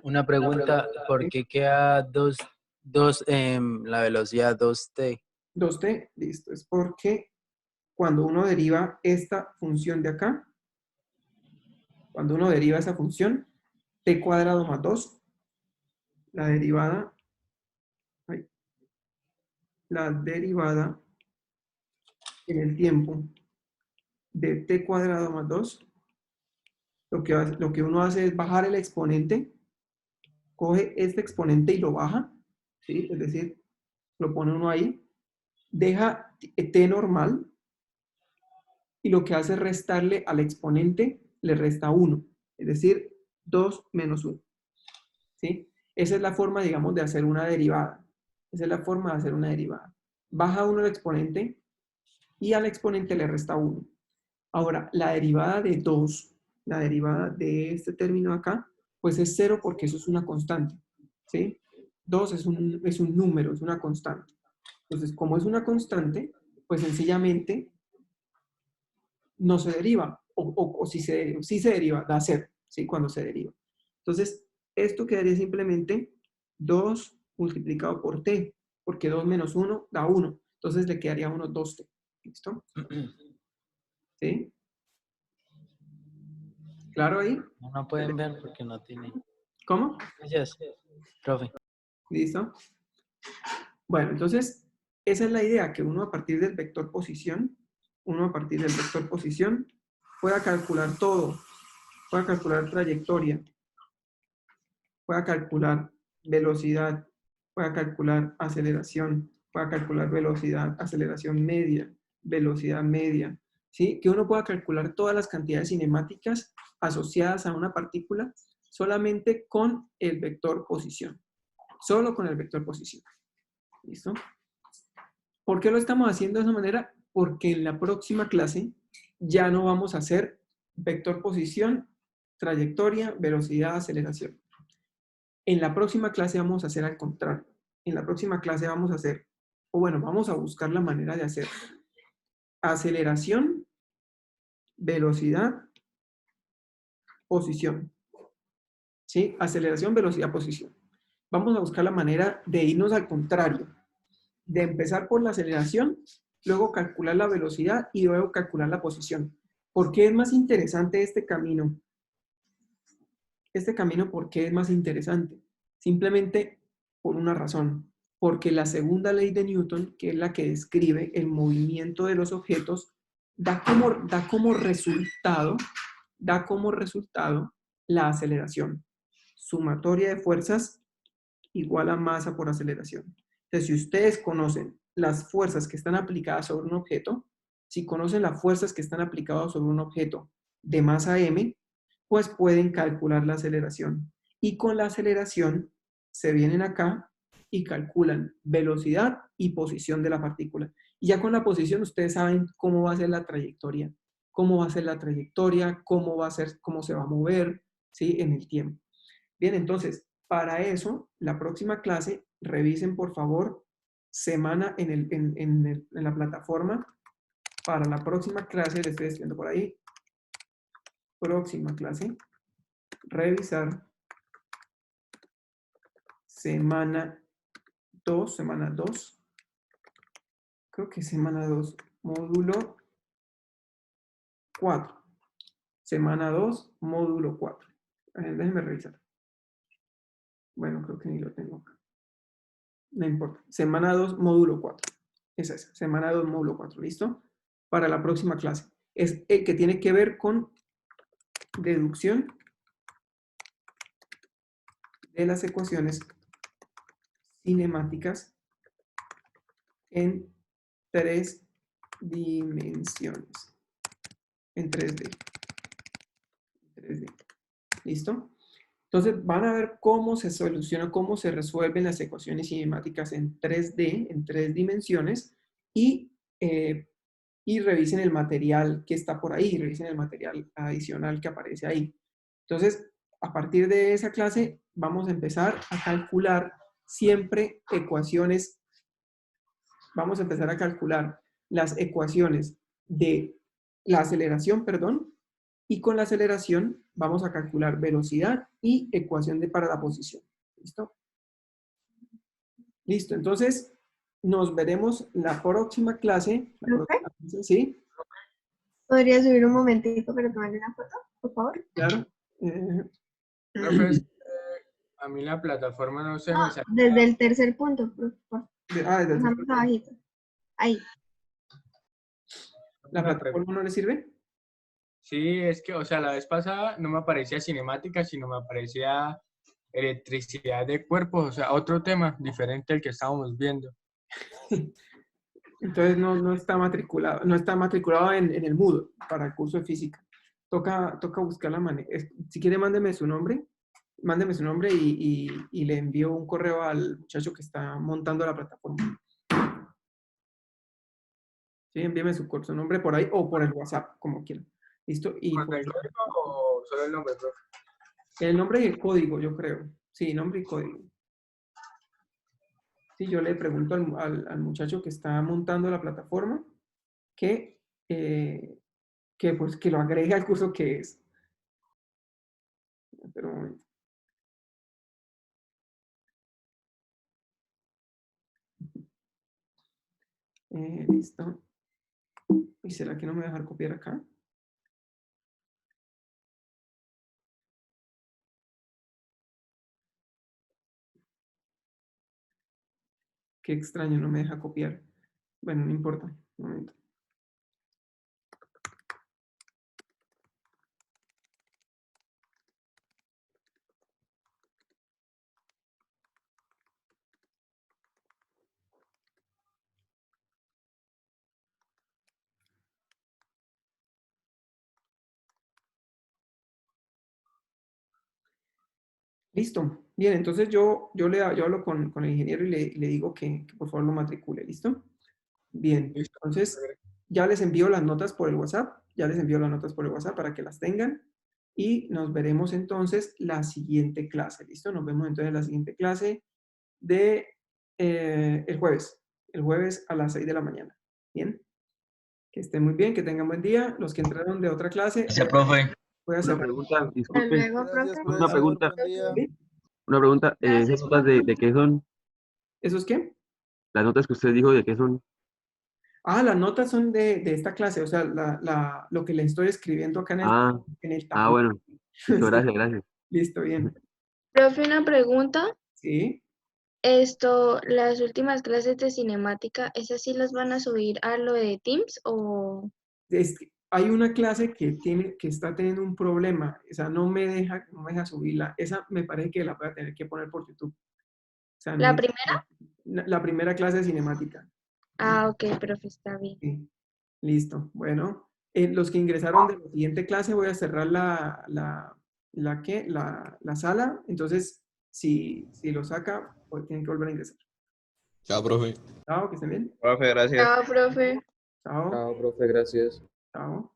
una pregunta, ¿por qué queda la velocidad 2t? 2t, listo. Es porque cuando uno deriva esta función de acá, cuando uno deriva esa función, t cuadrado más 2, la derivada, en el tiempo de t cuadrado más 2, lo que uno hace es bajar el exponente, coge este exponente y lo baja, ¿sí? Es decir, lo pone uno ahí, deja t normal, y lo que hace es restarle al exponente, le resta 1, es decir, 2 menos 1. ¿Sí? Esa es la forma, digamos, de hacer una derivada. Esa es la forma de hacer una derivada. Baja 1 el exponente y al exponente le resta 1. Ahora, la derivada de 2, la derivada de este término acá, pues es 0 porque eso es una constante. ¿Sí? 2 es un número, es una constante. Entonces, como es una constante, pues sencillamente no se deriva, o si se deriva, da 0, ¿sí? Cuando se deriva. Entonces, esto quedaría simplemente 2 multiplicado por t, porque 2 menos 1 da 1. Entonces le quedaría 1 2t. ¿Listo? ¿Sí? ¿Claro ahí? No pueden ver porque no tiene. ¿Cómo? Gracias, profe. ¿Listo? Bueno, entonces, esa es la idea, que uno a partir del vector posición, pueda calcular todo, pueda calcular trayectoria, pueda calcular velocidad, pueda calcular aceleración, pueda calcular velocidad, aceleración media, velocidad media, ¿sí? Que uno pueda calcular todas las cantidades cinemáticas asociadas a una partícula solamente con el vector posición. Solo con el vector posición. ¿Listo? ¿Por qué lo estamos haciendo de esa manera? Porque en la próxima clase ya no vamos a hacer vector posición, trayectoria, velocidad, aceleración. En la próxima clase vamos a hacer al contrario. En la próxima clase vamos a hacer, o bueno, vamos a buscar la manera de hacer aceleración, velocidad, posición. ¿Sí? Aceleración, velocidad, posición. Vamos a buscar la manera de irnos al contrario. De empezar por la aceleración, luego calcular la velocidad y luego calcular la posición. ¿Por qué es más interesante este camino? Este camino, ¿por qué es más interesante? Simplemente por una razón. Porque la segunda ley de Newton, que es la que describe el movimiento de los objetos, da como resultado la aceleración. Sumatoria de fuerzas igual a masa por aceleración. Entonces, si ustedes conocen las fuerzas que están aplicadas sobre un objeto, si conocen las fuerzas que están aplicadas sobre un objeto de masa m, pues pueden calcular la aceleración. Y con la aceleración se vienen acá y calculan velocidad y posición de la partícula. Y ya con la posición ustedes saben cómo va a ser la trayectoria, cómo se va a mover, ¿sí? En el tiempo. Bien, entonces, para eso, la próxima clase, revisen por favor semana en la plataforma. Para la próxima clase, les estoy escribiendo por ahí, próxima clase, revisar semana 2, creo que semana 2, módulo 4. Semana 2, módulo 4. Déjenme revisar. Bueno, creo que ni lo tengo acá. No importa. Semana 2, módulo 4. Esa es. Semana 2, módulo 4. ¿Listo? Para la próxima clase. Es el que tiene que ver con deducción de las ecuaciones cinemáticas en 3 dimensiones. En 3D. 3D. ¿Listo? Entonces van a ver cómo se soluciona, cómo se resuelven las ecuaciones cinemáticas en 3D, en 3 dimensiones, y revisen el material que está por ahí, revisen el material adicional que aparece ahí. Entonces, a partir de esa clase, vamos a empezar a calcular siempre ecuaciones. Vamos a empezar a calcular las ecuaciones de la aceleración, perdón, y con la aceleración vamos a calcular velocidad y ecuación para la posición. ¿Listo? Listo, entonces nos veremos la próxima clase. ¿Sí? ¿Podría subir un momentito para tomarle una foto, por favor? Claro. Profe, es que a mí la plataforma no se me No, sale. desde el tercer punto, por favor. Desde Más abajito. Ahí. ¿La Una plataforma no le sirve? Sí, es que, o sea, la vez pasada no me aparecía cinemática, sino me aparecía electricidad de cuerpos, o sea, otro tema diferente al que estábamos viendo. Entonces no está matriculado en el Moodle para el curso de física. Toca buscar la manera. Si quiere, mándeme su nombre y le envío un correo al muchacho que está montando la plataforma. Sí, envíeme su nombre por ahí o por el WhatsApp, como quieran. ¿Listo? Y ¿Con pues, el código o solo el nombre, profe? el nombre y el código, yo creo. Sí, nombre y código. Sí, yo le pregunto al muchacho que está montando la plataforma que pues que lo agregue al curso que es. Pero un momento. Listo. ¿Y será que no me va a dejar copiar acá? Qué extraño, no me deja copiar. Bueno, no importa. Un momento. Listo. Bien, entonces yo hablo con el ingeniero y le digo que por favor lo matricule. ¿Listo? Bien. Listo. Entonces, ya les envío las notas por el WhatsApp. Ya les envío las notas por el WhatsApp para que las tengan. Y nos veremos entonces la siguiente clase. ¿Listo? Nos vemos entonces en la siguiente clase de el jueves. El jueves a las 6 de la mañana. Bien. Que estén muy bien, que tengan buen día. Los que entraron de otra clase, Gracias, profe. voy a Una cerrar. pregunta, Hasta disculpe, luego, Gracias, profe. una pregunta, buen día. ¿Sí? una pregunta. ¿Esas Gracias, notas de qué son? ¿Esos qué? Las notas que usted dijo, ¿de qué son? Ah, las notas son de esta clase, o sea, lo que le estoy escribiendo acá Ah, en el tablero. bueno. Listo, Sí, gracias, gracias. listo, bien. Profe, una pregunta. Sí. Las últimas clases de cinemática, ¿esas sí las van a subir a lo de Teams o...? Hay una clase que está teniendo un problema, o sea, no me deja subirla. Esa me parece que la voy a tener que poner por YouTube. O sea, ¿La primera? la primera clase de cinemática. Ah, ok, profe, está bien. Sí. Listo. Bueno, los que ingresaron de la siguiente clase voy a cerrar la sala. Entonces, si lo saca, pues tienen que volver a ingresar. Chao, profe. Chao, que estén bien. Profe, gracias. Chao, profe. Chao. Chao, profe, gracias. Chao.